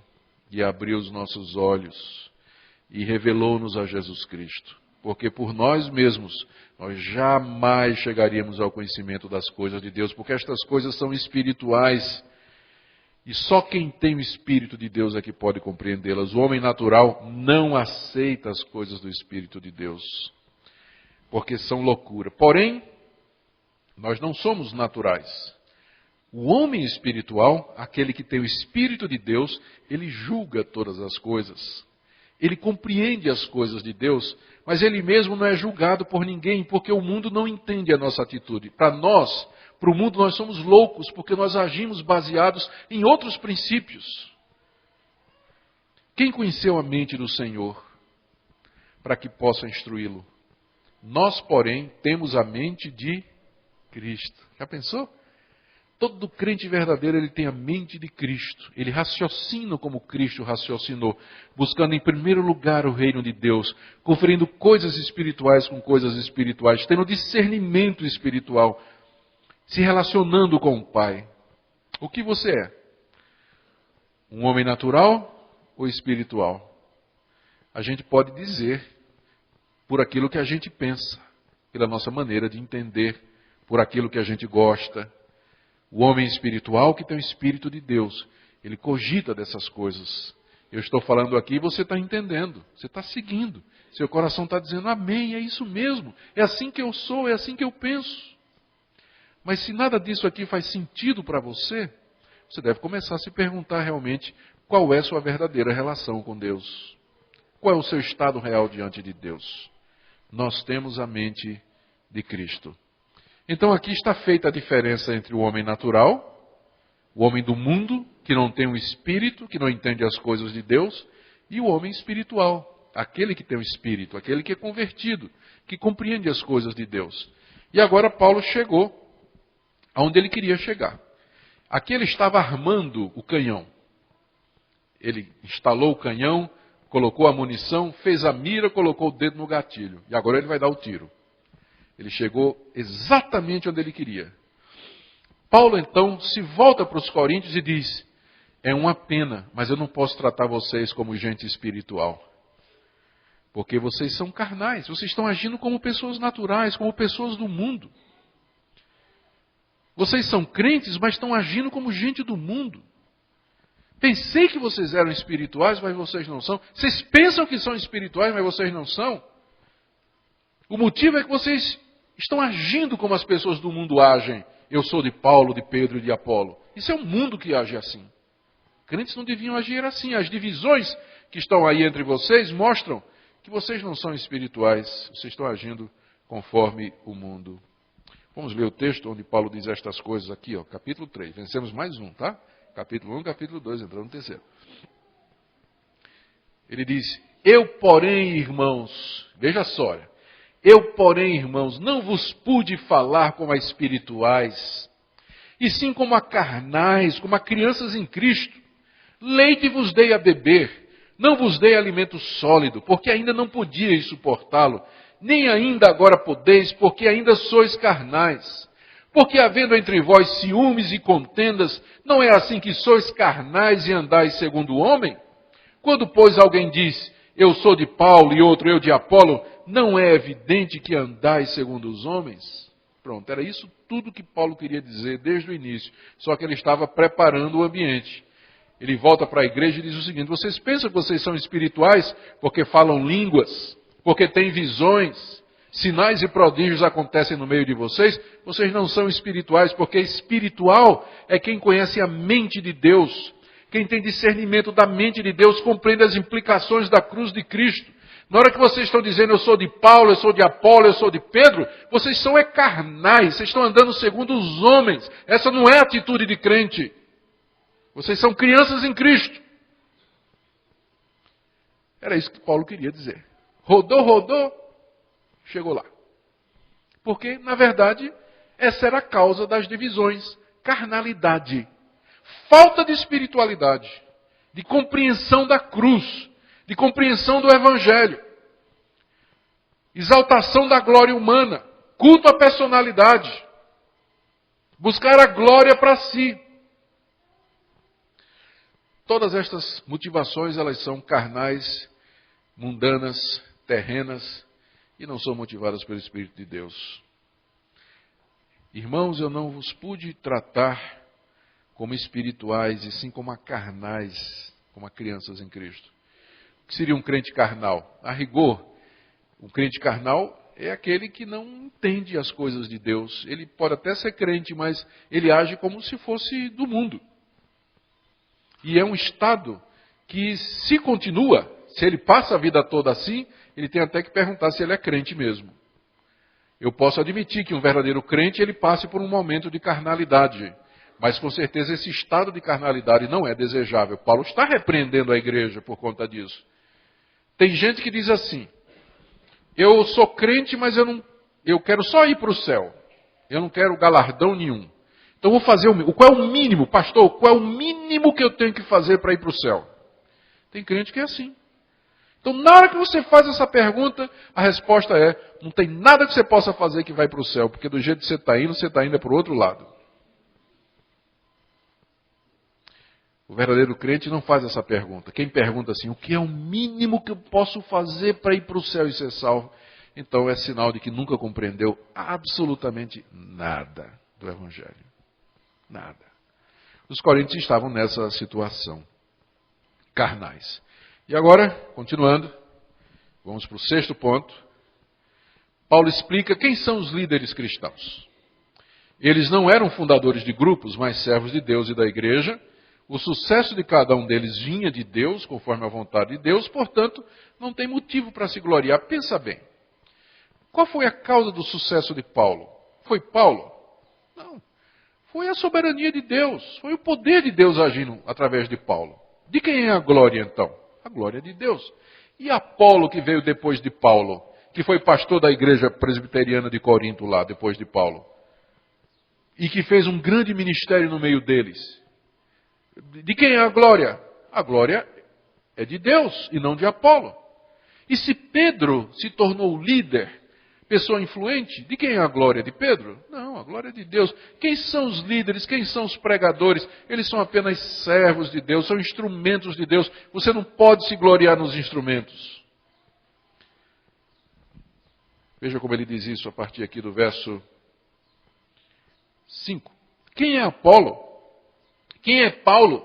e abriu os nossos olhos e revelou-nos a Jesus Cristo. Porque por nós mesmos, nós jamais chegaríamos ao conhecimento das coisas de Deus, porque estas coisas são espirituais. E só quem tem o Espírito de Deus é que pode compreendê-las. O homem natural não aceita as coisas do Espírito de Deus, porque são loucura. Porém, nós não somos naturais. O homem espiritual, aquele que tem o Espírito de Deus, ele julga todas as coisas. Ele compreende as coisas de Deus, mas ele mesmo não é julgado por ninguém, porque o mundo não entende a nossa atitude. Para nós, para o mundo, nós somos loucos, porque nós agimos baseados em outros princípios. Quem conheceu a mente do Senhor para que possa instruí-lo? Nós, porém, temos a mente de Cristo. Já pensou? Todo crente verdadeiro, ele tem a mente de Cristo. Ele raciocina como Cristo raciocinou, buscando em primeiro lugar o reino de Deus, conferindo coisas espirituais com coisas espirituais, tendo discernimento espiritual, se relacionando com o Pai. O que você é? Um homem natural ou espiritual? A gente pode dizer por aquilo que a gente pensa, pela nossa maneira de entender, por aquilo que a gente gosta. O homem espiritual que tem o Espírito de Deus, ele cogita dessas coisas. Eu estou falando aqui e você está entendendo, você está seguindo. Seu coração está dizendo, amém, é isso mesmo, é assim que eu sou, é assim que eu penso. Mas se nada disso aqui faz sentido para você, você deve começar a se perguntar realmente qual é a sua verdadeira relação com Deus. Qual é o seu estado real diante de Deus? Nós temos a mente de Cristo. Então aqui está feita a diferença entre o homem natural, o homem do mundo, que não tem um espírito, que não entende as coisas de Deus, e o homem espiritual, aquele que tem um espírito, aquele que é convertido, que compreende as coisas de Deus. E agora Paulo chegou aonde ele queria chegar. Aqui ele estava armando o canhão. Ele instalou o canhão, colocou a munição, fez a mira, colocou o dedo no gatilho. E agora ele vai dar o tiro. Ele chegou exatamente onde ele queria. Paulo então se volta para os coríntios e diz: é uma pena, mas eu não posso tratar vocês como gente espiritual. Porque vocês são carnais, vocês estão agindo como pessoas naturais, como pessoas do mundo. Vocês são crentes, mas estão agindo como gente do mundo. Pensei que vocês eram espirituais, mas vocês não são. Vocês pensam que são espirituais, mas vocês não são. O motivo é que vocês estão agindo como as pessoas do mundo agem. Eu sou de Paulo, de Pedro e de Apolo. Isso é um mundo que age assim. Crentes não deviam agir assim. As divisões que estão aí entre vocês mostram que vocês não são espirituais. Vocês estão agindo conforme o mundo. Vamos ler o texto onde Paulo diz estas coisas aqui, ó, capítulo 3. Vencemos mais um, tá? Capítulo 1, capítulo 2, entrando no terceiro. Ele diz: eu, porém, irmãos, veja só, eu, porém, irmãos, não vos pude falar como a espirituais, e sim como a carnais, como a crianças em Cristo. Leite vos dei a beber, não vos dei alimento sólido, porque ainda não podíeis suportá-lo, nem ainda agora podeis, porque ainda sois carnais. Porque havendo entre vós ciúmes e contendas, não é assim que sois carnais e andais segundo o homem? Quando, pois, alguém diz: eu sou de Paulo, e outro: eu de Apolo, não é evidente que andais segundo os homens? Pronto, era isso tudo que Paulo queria dizer desde o início, só que ele estava preparando o ambiente. Ele volta para a igreja e diz o seguinte: vocês pensam que vocês são espirituais porque falam línguas, porque têm visões, sinais e prodígios acontecem no meio de vocês? Vocês não são espirituais, porque espiritual é quem conhece a mente de Deus. Quem tem discernimento da mente de Deus compreende as implicações da cruz de Cristo. Na hora que vocês estão dizendo: eu sou de Paulo, eu sou de Apolo, eu sou de Pedro, vocês são carnais, vocês estão andando segundo os homens. Essa não é a atitude de crente. Vocês são crianças em Cristo. Era isso que Paulo queria dizer. Rodou, chegou lá. Porque, na verdade, essa era a causa das divisões. Carnalidade. Falta de espiritualidade. De compreensão da cruz. De compreensão do Evangelho. Exaltação da glória humana. Culto à personalidade. Buscar a glória para si. Todas estas motivações, elas são carnais, mundanas, terrenas, e não são motivadas pelo Espírito de Deus. Irmãos, eu não vos pude tratar como espirituais, e sim como a carnais, como a crianças em Cristo. O que seria um crente carnal? A rigor, um crente carnal é aquele que não entende as coisas de Deus. Ele pode até ser crente, mas ele age como se fosse do mundo. E é um estado que, se continua, se ele passa a vida toda assim, ele tem até que perguntar se ele é crente mesmo. Eu posso admitir que um verdadeiro crente, ele passe por um momento de carnalidade. Mas com certeza esse estado de carnalidade não é desejável. Paulo está repreendendo a igreja por conta disso. Tem gente que diz assim: eu sou crente, mas eu quero só ir para o céu. Eu não quero galardão nenhum. Então vou fazer qual é o mínimo, pastor? Qual é o mínimo que eu tenho que fazer para ir para o céu? Tem crente que é assim. Então, na hora que você faz essa pergunta, a resposta é: não tem nada que você possa fazer que vai para o céu, porque do jeito que você está indo para o outro lado. O verdadeiro crente não faz essa pergunta. Quem pergunta assim: o que é o mínimo que eu posso fazer para ir para o céu e ser salvo? Então é sinal de que nunca compreendeu absolutamente nada do Evangelho. Nada. Os coríntios estavam nessa situação. Carnais. E agora, continuando, vamos para o sexto ponto. Paulo explica quem são os líderes cristãos. Eles não eram fundadores de grupos, mas servos de Deus e da igreja. O sucesso de cada um deles vinha de Deus, conforme a vontade de Deus, portanto, não tem motivo para se gloriar. Pensa bem. Qual foi a causa do sucesso de Paulo? Foi Paulo? Não. Foi a soberania de Deus. Foi o poder de Deus agindo através de Paulo. De quem é a glória, então? A glória de Deus. E Apolo, que veio depois de Paulo, que foi pastor da igreja presbiteriana de Corinto lá, depois de Paulo, e que fez um grande ministério no meio deles. De quem é a glória? A glória é de Deus e não de Apolo. E se Pedro se tornou líder, pessoa influente, de quem é a glória? De Pedro? Não, a glória é de Deus. Quem são os líderes? Quem são os pregadores? Eles são apenas servos de Deus, são instrumentos de Deus. Você não pode se gloriar nos instrumentos. Veja como ele diz isso a partir aqui do verso 5. Quem é Apolo? Quem é Paulo?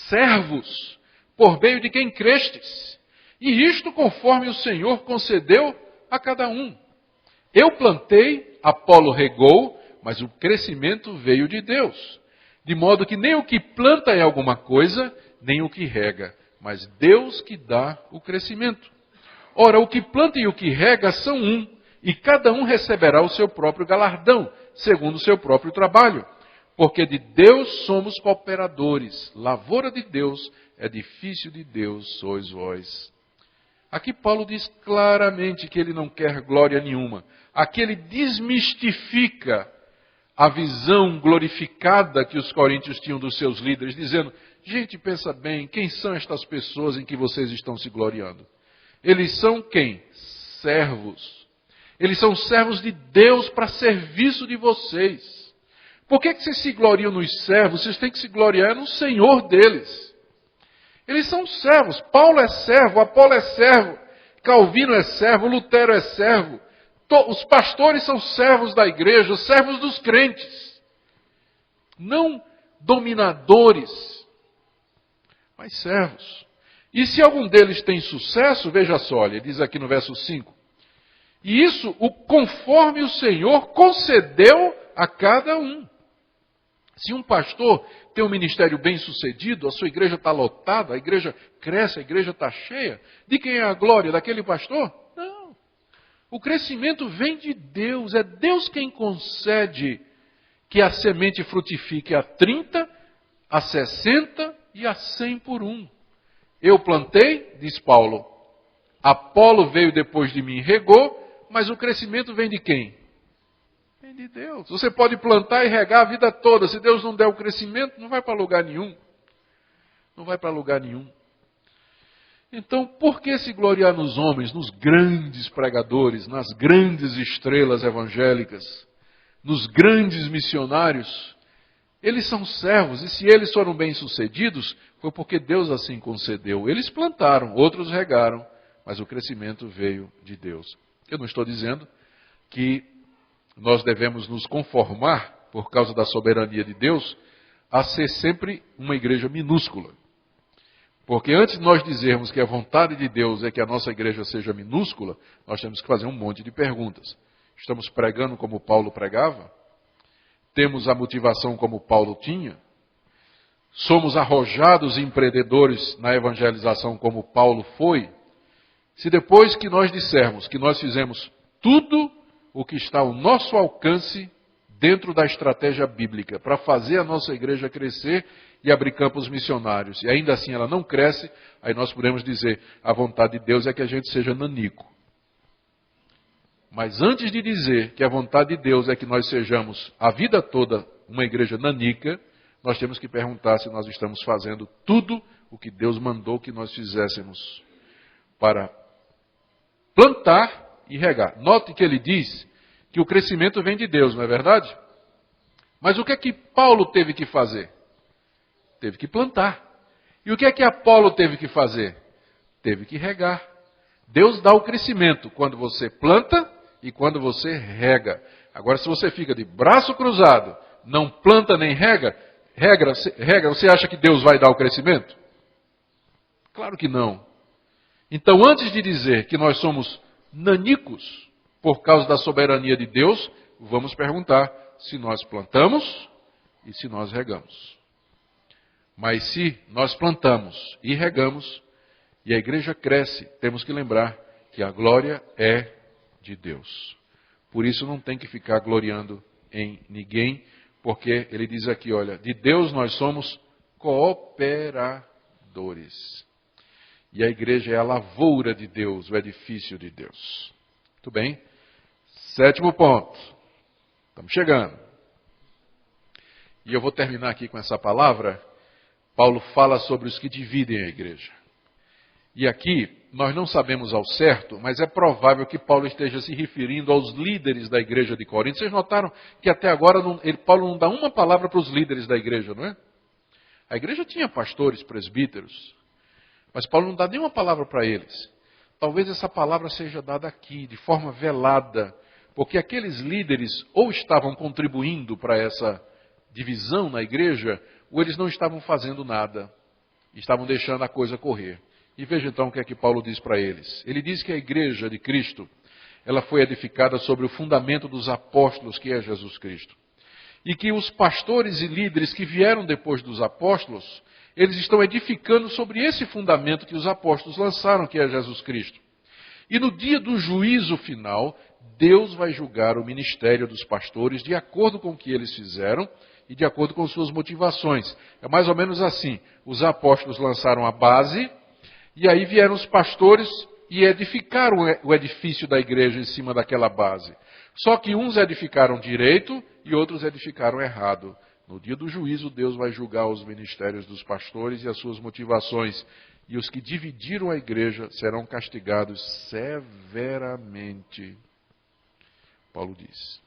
Servos, por meio de quem crestes. E isto conforme o Senhor concedeu a cada um. Eu plantei, Apolo regou, mas o crescimento veio de Deus. De modo que nem o que planta é alguma coisa, nem o que rega, mas Deus que dá o crescimento. Ora, o que planta e o que rega são um, e cada um receberá o seu próprio galardão, segundo o seu próprio trabalho. Porque de Deus somos cooperadores, lavoura de Deus, edifício de Deus sois vós. Aqui Paulo diz claramente que ele não quer glória nenhuma. Aqui ele desmistifica a visão glorificada que os coríntios tinham dos seus líderes, dizendo, gente, pensa bem, quem são estas pessoas em que vocês estão se gloriando? Eles são quem? Servos. Eles são servos de Deus para serviço de vocês. Por que vocês se gloriam nos servos? Vocês têm que se gloriar no Senhor deles. Eles são servos. Paulo é servo, Apolo é servo, Calvino é servo, Lutero é servo. Os pastores são servos da igreja, servos dos crentes. Não dominadores, mas servos. E se algum deles tem sucesso, veja só, ele diz aqui no verso 5. E isso conforme o Senhor concedeu a cada um. Se um pastor tem um ministério bem sucedido, a sua igreja está lotada, a igreja cresce, a igreja está cheia, de quem é a glória? Daquele pastor? Não. O crescimento vem de Deus, é Deus quem concede que a semente frutifique a 30, a 60 e a 100 por um. Eu plantei, diz Paulo, Apolo veio depois de mim e regou, mas o crescimento vem de quem? Vem de Deus. Você pode plantar e regar a vida toda. Se Deus não der o crescimento, não vai para lugar nenhum. Não vai para lugar nenhum. Então, por que se gloriar nos homens, nos grandes pregadores, nas grandes estrelas evangélicas, nos grandes missionários? Eles são servos, e se eles foram bem-sucedidos, foi porque Deus assim concedeu. Eles plantaram, outros regaram, mas o crescimento veio de Deus. Eu não estou dizendo que nós devemos nos conformar, por causa da soberania de Deus, a ser sempre uma igreja minúscula. Porque antes de nós dizermos que a vontade de Deus é que a nossa igreja seja minúscula, nós temos que fazer um monte de perguntas. Estamos pregando como Paulo pregava? Temos a motivação como Paulo tinha? Somos arrojados e empreendedores na evangelização como Paulo foi? Se depois que nós dissermos que nós fizemos tudo o que está ao nosso alcance dentro da estratégia bíblica para fazer a nossa igreja crescer e abrir campos missionários, e ainda assim ela não cresce, aí nós podemos dizer, a vontade de Deus é que a gente seja nanico. Mas antes de dizer que a vontade de Deus é que nós sejamos a vida toda uma igreja nanica, nós temos que perguntar se nós estamos fazendo tudo o que Deus mandou que nós fizéssemos para plantar e regar. Note que ele diz que o crescimento vem de Deus, não é verdade? Mas o que é que Paulo teve que fazer? Teve que plantar. E o que é que Apolo teve que fazer? Teve que regar. Deus dá o crescimento quando você planta e quando você rega. Agora, se você fica de braço cruzado, não planta nem rega, você acha que Deus vai dar o crescimento? Claro que não. Então, antes de dizer que nós somos nanicos por causa da soberania de Deus, vamos perguntar, se nós plantamos e se nós regamos. Mas se nós plantamos e regamos, e a igreja cresce, temos que lembrar que a glória é de Deus. Por isso não tem que ficar gloriando em ninguém, porque ele diz aqui, olha, de Deus nós somos cooperadores. E a igreja é a lavoura de Deus, o edifício de Deus. Muito bem? 7º ponto. Estamos chegando. E eu vou terminar aqui com essa palavra. Paulo fala sobre os que dividem a igreja. E aqui, nós não sabemos ao certo, mas é provável que Paulo esteja se referindo aos líderes da igreja de Corinto. Vocês notaram que até agora Paulo não dá uma palavra para os líderes da igreja, não é? A igreja tinha pastores, presbíteros, mas Paulo não dá nenhuma palavra para eles. Talvez essa palavra seja dada aqui, de forma velada, porque aqueles líderes ou estavam contribuindo para essa divisão na igreja, ou eles não estavam fazendo nada, estavam deixando a coisa correr. E veja então o que é que Paulo diz para eles. Ele diz que a igreja de Cristo, ela foi edificada sobre o fundamento dos apóstolos, que é Jesus Cristo. E que os pastores e líderes que vieram depois dos apóstolos, eles estão edificando sobre esse fundamento que os apóstolos lançaram, que é Jesus Cristo. E no dia do juízo final, Deus vai julgar o ministério dos pastores de acordo com o que eles fizeram e de acordo com suas motivações. É mais ou menos assim. Os apóstolos lançaram a base, e aí vieram os pastores e edificaram o edifício da igreja em cima daquela base. Só que uns edificaram direito e outros edificaram errado. No dia do juízo, Deus vai julgar os ministérios dos pastores e as suas motivações. E os que dividiram a igreja serão castigados severamente. Paulo diz.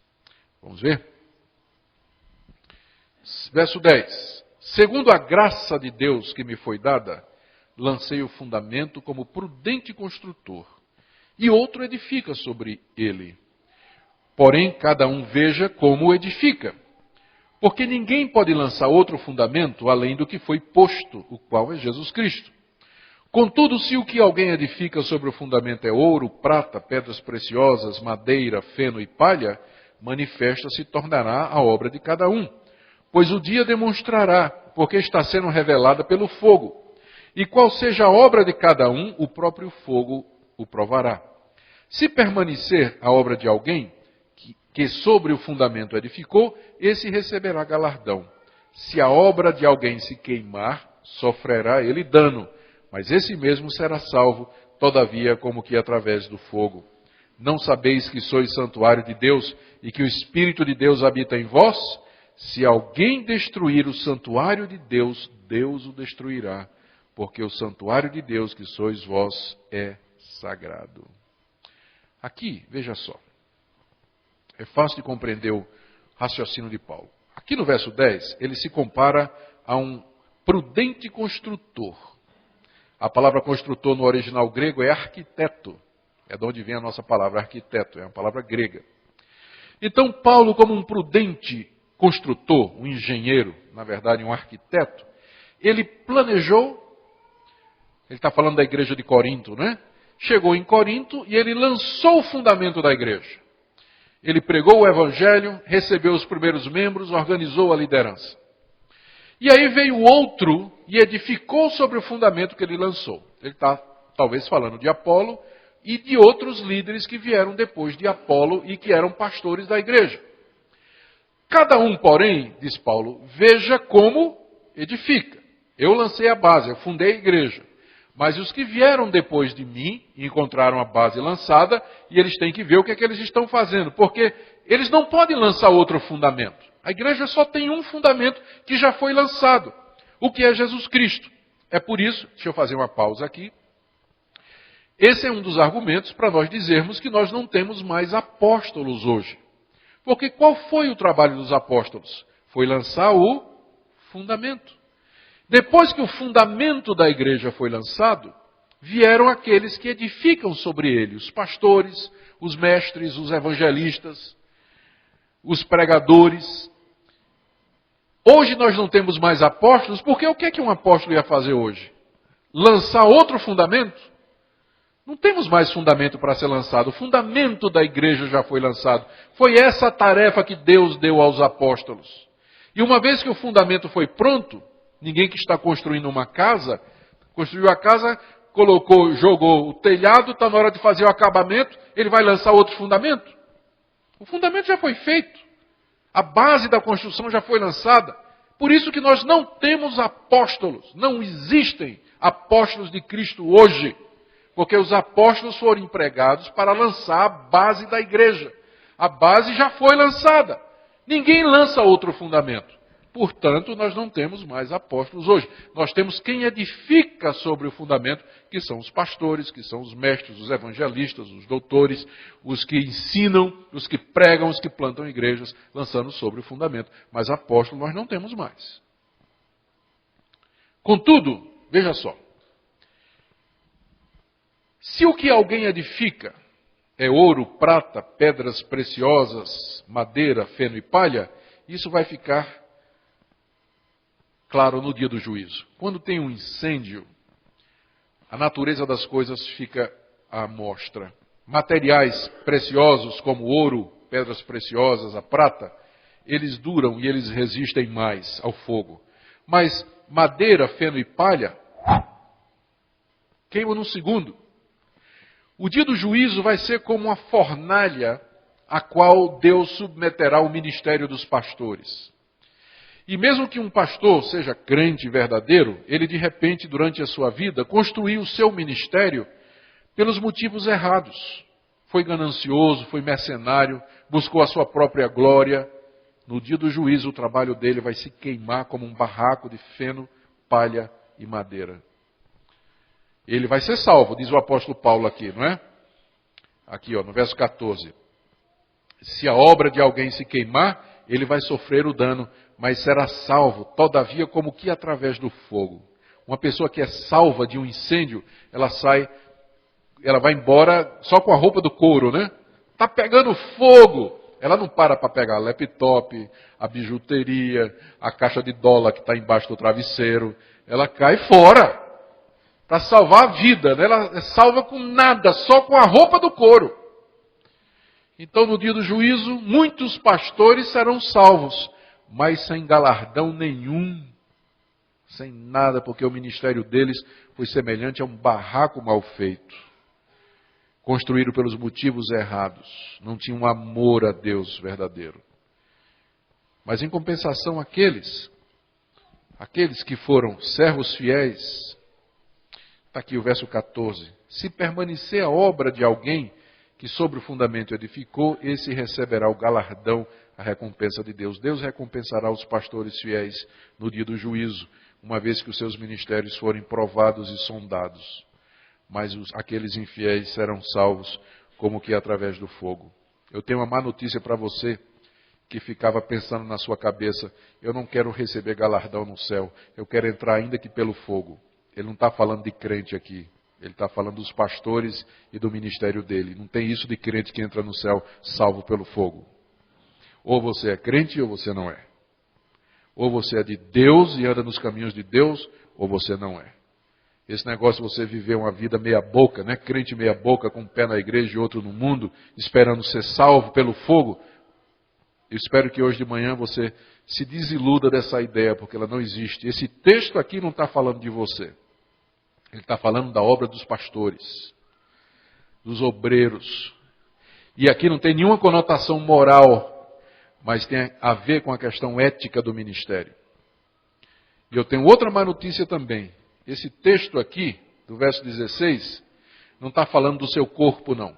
Vamos ver? Verso 10. Segundo a graça de Deus que me foi dada, lancei o fundamento como prudente construtor, e outro edifica sobre ele. Porém, cada um veja como edifica. Porque ninguém pode lançar outro fundamento além do que foi posto, o qual é Jesus Cristo. Contudo, se o que alguém edifica sobre o fundamento é ouro, prata, pedras preciosas, madeira, feno e palha, manifesta se tornará a obra de cada um. Pois o dia demonstrará, porque está sendo revelada pelo fogo. E qual seja a obra de cada um, o próprio fogo o provará. Se permanecer a obra de alguém, que sobre o fundamento edificou, esse receberá galardão. Se a obra de alguém se queimar, sofrerá ele dano, mas esse mesmo será salvo, todavia como que através do fogo. Não sabeis que sois santuário de Deus e que o Espírito de Deus habita em vós? Se alguém destruir o santuário de Deus, Deus o destruirá, porque o santuário de Deus que sois vós é sagrado. Aqui, veja só, é fácil de compreender o raciocínio de Paulo. Aqui no verso 10, ele se compara a um prudente construtor. A palavra construtor no original grego é arquiteto. É de onde vem a nossa palavra arquiteto, é uma palavra grega. Então, Paulo, como um prudente construtor, um engenheiro, na verdade um arquiteto, ele planejou. Ele está falando da igreja de Corinto, né? Chegou em Corinto e ele lançou o fundamento da igreja. Ele pregou o evangelho, recebeu os primeiros membros, organizou a liderança. E aí veio outro e edificou sobre o fundamento que ele lançou. Ele está talvez falando de Apolo e de outros líderes que vieram depois de Apolo e que eram pastores da igreja. Cada um, porém, diz Paulo, veja como edifica. Eu lancei a base, eu fundei a igreja. Mas os que vieram depois de mim encontraram a base lançada e eles têm que ver o que é que eles estão fazendo. Porque eles não podem lançar outro fundamento. A igreja só tem um fundamento que já foi lançado, o que é Jesus Cristo. É por isso, deixa eu fazer uma pausa aqui. Esse é um dos argumentos para nós dizermos que nós não temos mais apóstolos hoje. Porque qual foi o trabalho dos apóstolos? Foi lançar o fundamento. Depois que o fundamento da igreja foi lançado, vieram aqueles que edificam sobre ele, os pastores, os mestres, os evangelistas, os pregadores. Hoje nós não temos mais apóstolos, porque o que é que um apóstolo ia fazer hoje? Lançar outro fundamento? Não temos mais fundamento para ser lançado. O fundamento da igreja já foi lançado. Foi essa a tarefa que Deus deu aos apóstolos. E uma vez que o fundamento foi pronto, ninguém que está construindo uma casa, construiu a casa, colocou, jogou o telhado, está na hora de fazer o acabamento, ele vai lançar outro fundamento? O fundamento já foi feito. A base da construção já foi lançada. Por isso que nós não temos apóstolos. Não existem apóstolos de Cristo hoje. Porque os apóstolos foram empregados para lançar a base da igreja. A base já foi lançada. Ninguém lança outro fundamento. Portanto, nós não temos mais apóstolos hoje. Nós temos quem edifica sobre o fundamento, que são os pastores, que são os mestres, os evangelistas, os doutores, os que ensinam, os que pregam, os que plantam igrejas, lançando sobre o fundamento. Mas apóstolo nós não temos mais. Contudo, veja só. Se o que alguém edifica é ouro, prata, pedras preciosas, madeira, feno e palha, isso vai ficar claro no dia do juízo. Quando tem um incêndio, a natureza das coisas fica à mostra. Materiais preciosos como ouro, pedras preciosas, a prata, eles duram e eles resistem mais ao fogo. Mas madeira, feno e palha queimam num segundo. O dia do juízo vai ser como uma fornalha a qual Deus submeterá o ministério dos pastores. E mesmo que um pastor seja crente verdadeiro, ele de repente, durante a sua vida, construiu o seu ministério pelos motivos errados. Foi ganancioso, foi mercenário, buscou a sua própria glória. No dia do juízo, o trabalho dele vai se queimar como um barraco de feno, palha e madeira. Ele vai ser salvo, diz o apóstolo Paulo aqui, não é? Aqui, no verso 14. Se a obra de alguém se queimar, ele vai sofrer o dano, mas será salvo, todavia, como que através do fogo. Uma pessoa que é salva de um incêndio, ela vai embora só com a roupa do couro, né? Está pegando fogo. Ela não para pegar a laptop, a bijuteria, a caixa de dólar que está embaixo do travesseiro. Ela cai fora. Para salvar a vida, né? Ela é salva com nada, só com a roupa do couro. Então, no dia do juízo, muitos pastores serão salvos, mas sem galardão nenhum, sem nada, porque o ministério deles foi semelhante a um barraco mal feito, construído pelos motivos errados, não tinha um amor a Deus verdadeiro. Mas em compensação, aqueles que foram servos fiéis, está aqui o verso 14. Se permanecer a obra de alguém que sobre o fundamento edificou, esse receberá o galardão, a recompensa de Deus. Deus recompensará os pastores fiéis no dia do juízo, uma vez que os seus ministérios forem provados e sondados. Mas aqueles infiéis serão salvos, como que através do fogo. Eu tenho uma má notícia para você, que ficava pensando na sua cabeça, eu não quero receber galardão no céu, eu quero entrar ainda que pelo fogo. Ele não está falando de crente aqui. Ele está falando dos pastores e do ministério dele. Não tem isso de crente que entra no céu salvo pelo fogo. Ou você é crente ou você não é. Ou você é de Deus e anda nos caminhos de Deus, ou você não é. Esse negócio de você viver uma vida meia boca, né? Crente meia boca, com um pé na igreja e outro no mundo, esperando ser salvo pelo fogo. Eu espero que hoje de manhã você se desiluda dessa ideia, porque ela não existe. Esse texto aqui não está falando de você. Ele está falando da obra dos pastores, dos obreiros. E aqui não tem nenhuma conotação moral, mas tem a ver com a questão ética do ministério. E eu tenho outra má notícia também. Esse texto aqui, do verso 16, não está falando do seu corpo, não.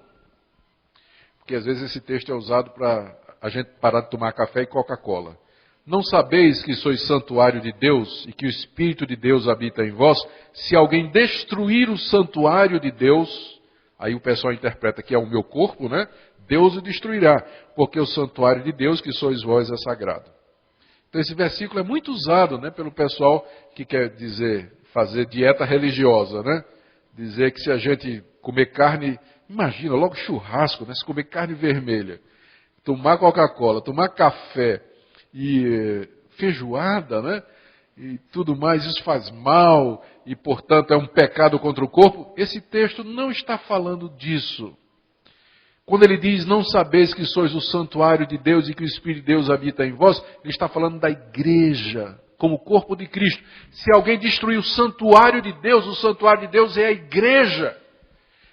Porque às vezes esse texto é usado para a gente parar de tomar café e Coca-Cola. Não sabeis que sois santuário de Deus e que o Espírito de Deus habita em vós? Se alguém destruir o santuário de Deus, aí o pessoal interpreta que é o meu corpo, né? Deus o destruirá, porque o santuário de Deus, que sois vós, é sagrado. Então esse versículo é muito usado, né, pelo pessoal que quer dizer, fazer dieta religiosa, né? Dizer que se a gente comer carne, imagina, logo churrasco, né? Se comer carne vermelha, tomar Coca-Cola, tomar café e feijoada, né? e tudo mais, isso faz mal e, portanto, é um pecado contra o corpo. Esse texto não está falando disso. Quando ele diz, não sabeis que sois o santuário de Deus e que o Espírito de Deus habita em vós, ele está falando da igreja, como corpo de Cristo. Se alguém destruir o santuário de Deus é a igreja.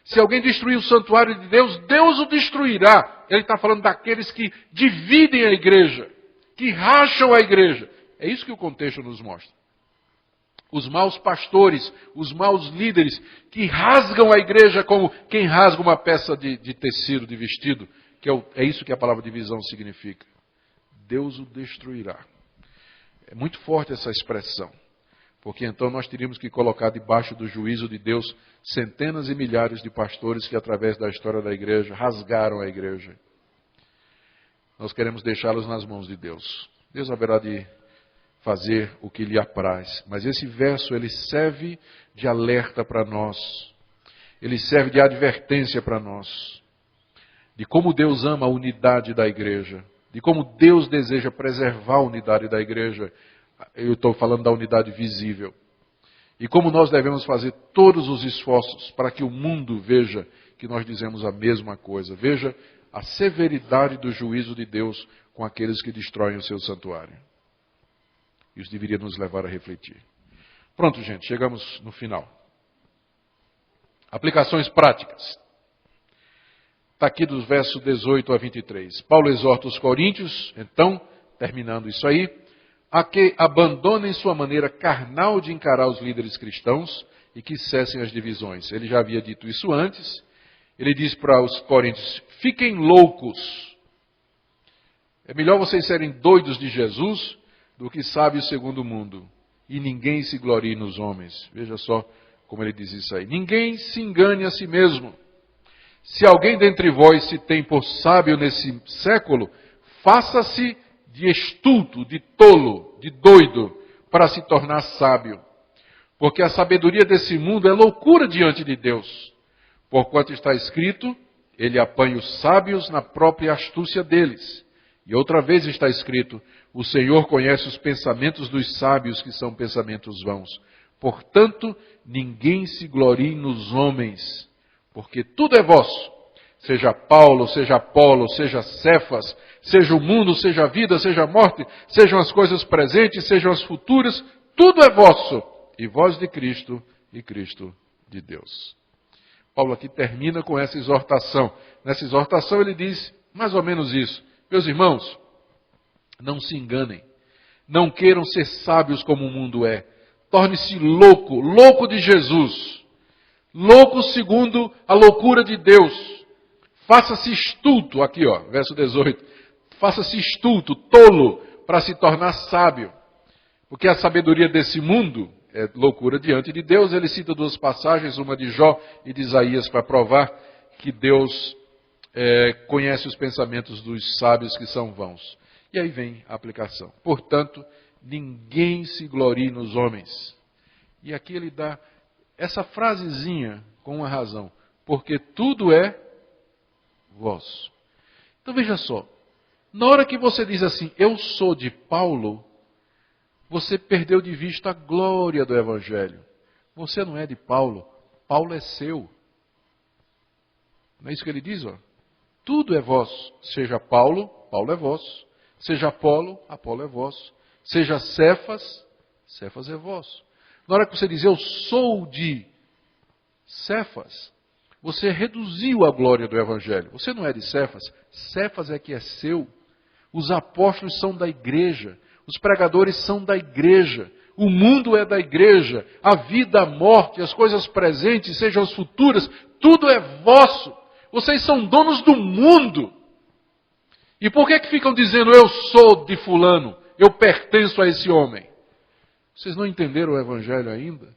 Se alguém destruir o santuário de Deus, Deus o destruirá. Ele está falando daqueles que dividem a igreja, que racham a igreja. É isso que o contexto nos mostra. Os maus pastores, os maus líderes, que rasgam a igreja como quem rasga uma peça de tecido, de vestido, que é isso que a palavra divisão significa. Deus o destruirá. É muito forte essa expressão, porque então nós teríamos que colocar debaixo do juízo de Deus centenas e milhares de pastores que através da história da igreja rasgaram a igreja. Nós queremos deixá-los nas mãos de Deus. Deus haverá de fazer o que lhe apraz. Mas esse verso, ele serve de alerta para nós. Ele serve de advertência para nós. De como Deus ama a unidade da igreja. De como Deus deseja preservar a unidade da igreja. Eu estou falando da unidade visível. E como nós devemos fazer todos os esforços para que o mundo veja que nós dizemos a mesma coisa. Veja a severidade do juízo de Deus com aqueles que destroem o seu santuário. Isso deveria nos levar a refletir. Pronto, gente, chegamos no final. Aplicações práticas. Está aqui dos versos 18 a 23. Paulo exorta os coríntios, então, terminando isso aí, a que abandonem sua maneira carnal de encarar os líderes cristãos e que cessem as divisões. Ele já havia dito isso antes. Ele diz para os coríntios, fiquem loucos. É melhor vocês serem doidos de Jesus do que sábios segundo o mundo. E ninguém se glorie nos homens. Veja só como ele diz isso aí. Ninguém se engane a si mesmo. Se alguém dentre vós se tem por sábio nesse século, faça-se de estulto, de tolo, de doido, para se tornar sábio. Porque a sabedoria desse mundo é loucura diante de Deus. Porquanto está escrito, ele apanha os sábios na própria astúcia deles. E outra vez está escrito, o Senhor conhece os pensamentos dos sábios, que são pensamentos vãos. Portanto, ninguém se glorie nos homens, porque tudo é vosso. Seja Paulo, seja Apolo, seja Cefas, seja o mundo, seja a vida, seja a morte, sejam as coisas presentes, sejam as futuras, tudo é vosso. E vós de Cristo, e Cristo de Deus. Paulo aqui termina com essa exortação. Nessa exortação ele diz mais ou menos isso. Meus irmãos, não se enganem. Não queiram ser sábios como o mundo é. Torne-se louco, louco de Jesus. Louco segundo a loucura de Deus. Faça-se estulto, aqui ó, verso 18. Faça-se estulto, tolo, para se tornar sábio. Porque a sabedoria desse mundo é loucura diante de Deus. Ele cita duas passagens, uma de Jó e de Isaías, para provar que Deus conhece os pensamentos dos sábios que são vãos. E aí vem a aplicação. Portanto, ninguém se glorie nos homens. E aqui ele dá essa frasezinha com uma razão. Porque tudo é vosso. Então veja só. Na hora que você diz assim, eu sou de Paulo, você perdeu de vista a glória do Evangelho. Você não é de Paulo. Paulo é seu. Não é isso que ele diz, ó? Tudo é vosso. Seja Paulo, Paulo é vosso. Seja Apolo, Apolo é vosso. Seja Cefas, Cefas é vosso. Na hora que você diz, eu sou de Cefas, você reduziu a glória do Evangelho. Você não é de Cefas. Cefas é que é seu. Os apóstolos são da igreja. Os pregadores são da igreja. O mundo é da igreja. A vida, a morte, as coisas presentes, sejam as futuras, tudo é vosso. Vocês são donos do mundo. E por que ficam dizendo, eu sou de fulano, eu pertenço a esse homem? Vocês não entenderam o Evangelho ainda?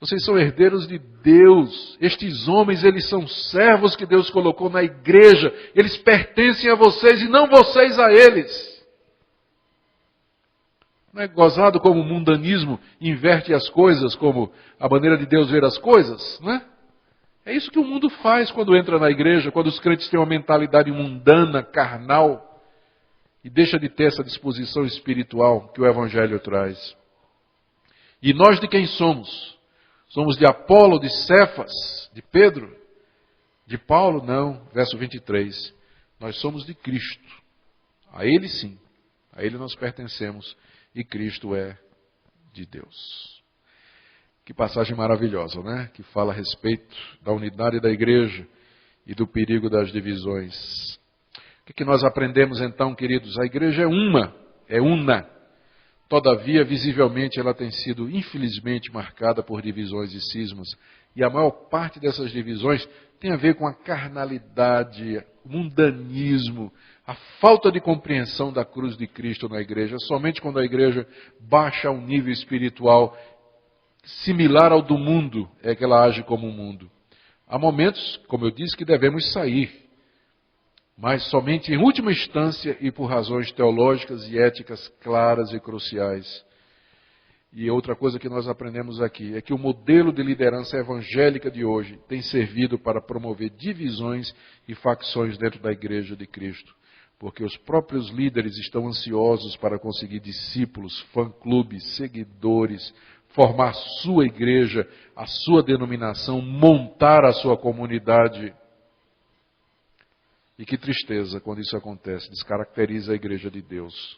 Vocês são herdeiros de Deus. Estes homens, eles são servos que Deus colocou na igreja. Eles pertencem a vocês e não vocês a eles. Não é gozado como o mundanismo inverte as coisas, como a maneira de Deus ver as coisas, não é? É isso que o mundo faz quando entra na igreja, quando os crentes têm uma mentalidade mundana, carnal, e deixa de ter essa disposição espiritual que o Evangelho traz. E nós de quem somos? Somos de Apolo, de Cefas, de Pedro, de Paulo? Não. Verso 23. Nós somos de Cristo. A Ele sim. A Ele nós pertencemos. E Cristo é de Deus. Que passagem maravilhosa, né? Que fala a respeito da unidade da igreja e do perigo das divisões. O que nós aprendemos então, queridos? A igreja é una. Todavia, visivelmente, ela tem sido, infelizmente, marcada por divisões e cismas. E a maior parte dessas divisões tem a ver com a carnalidade, o mundanismo, a falta de compreensão da cruz de Cristo na igreja. Somente quando a igreja baixa a um nível espiritual similar ao do mundo é que ela age como um mundo. Há momentos, como eu disse, que devemos sair. Mas somente em última instância e por razões teológicas e éticas claras e cruciais. E outra coisa que nós aprendemos aqui é que o modelo de liderança evangélica de hoje tem servido para promover divisões e facções dentro da igreja de Cristo. Porque os próprios líderes estão ansiosos para conseguir discípulos, fã-clubes, seguidores, formar sua igreja, a sua denominação, montar a sua comunidade. E que tristeza quando isso acontece, descaracteriza a igreja de Deus.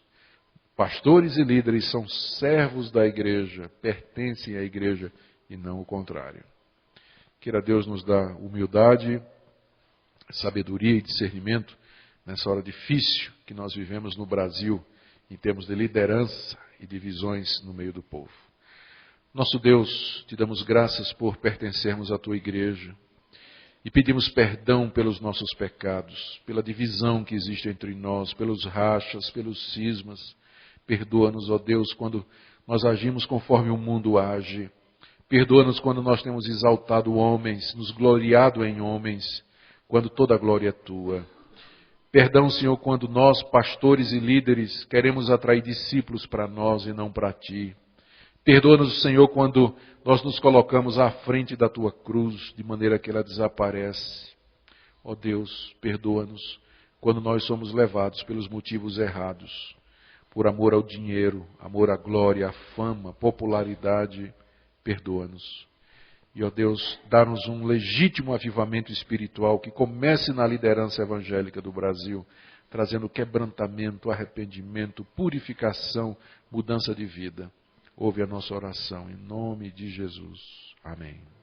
Pastores e líderes são servos da igreja, pertencem à igreja e não o contrário. Queira Deus nos dar humildade, sabedoria e discernimento nessa hora difícil que nós vivemos no Brasil, em termos de liderança e divisões no meio do povo. Nosso Deus, te damos graças por pertencermos à tua igreja. E pedimos perdão pelos nossos pecados, pela divisão que existe entre nós, pelos rachas, pelos cismas. Perdoa-nos, ó Deus, quando nós agimos conforme o mundo age. Perdoa-nos quando nós temos exaltado homens, nos gloriado em homens, quando toda a glória é tua. Perdão, Senhor, quando nós, pastores e líderes, queremos atrair discípulos para nós e não para ti. Perdoa-nos, Senhor, quando nós nos colocamos à frente da tua cruz, de maneira que ela desaparece. Ó Deus, perdoa-nos quando nós somos levados pelos motivos errados, por amor ao dinheiro, amor à glória, à fama, popularidade. Perdoa-nos. E, ó Deus, dá-nos um legítimo avivamento espiritual que comece na liderança evangélica do Brasil, trazendo quebrantamento, arrependimento, purificação, mudança de vida. Ouve a nossa oração, em nome de Jesus. Amém.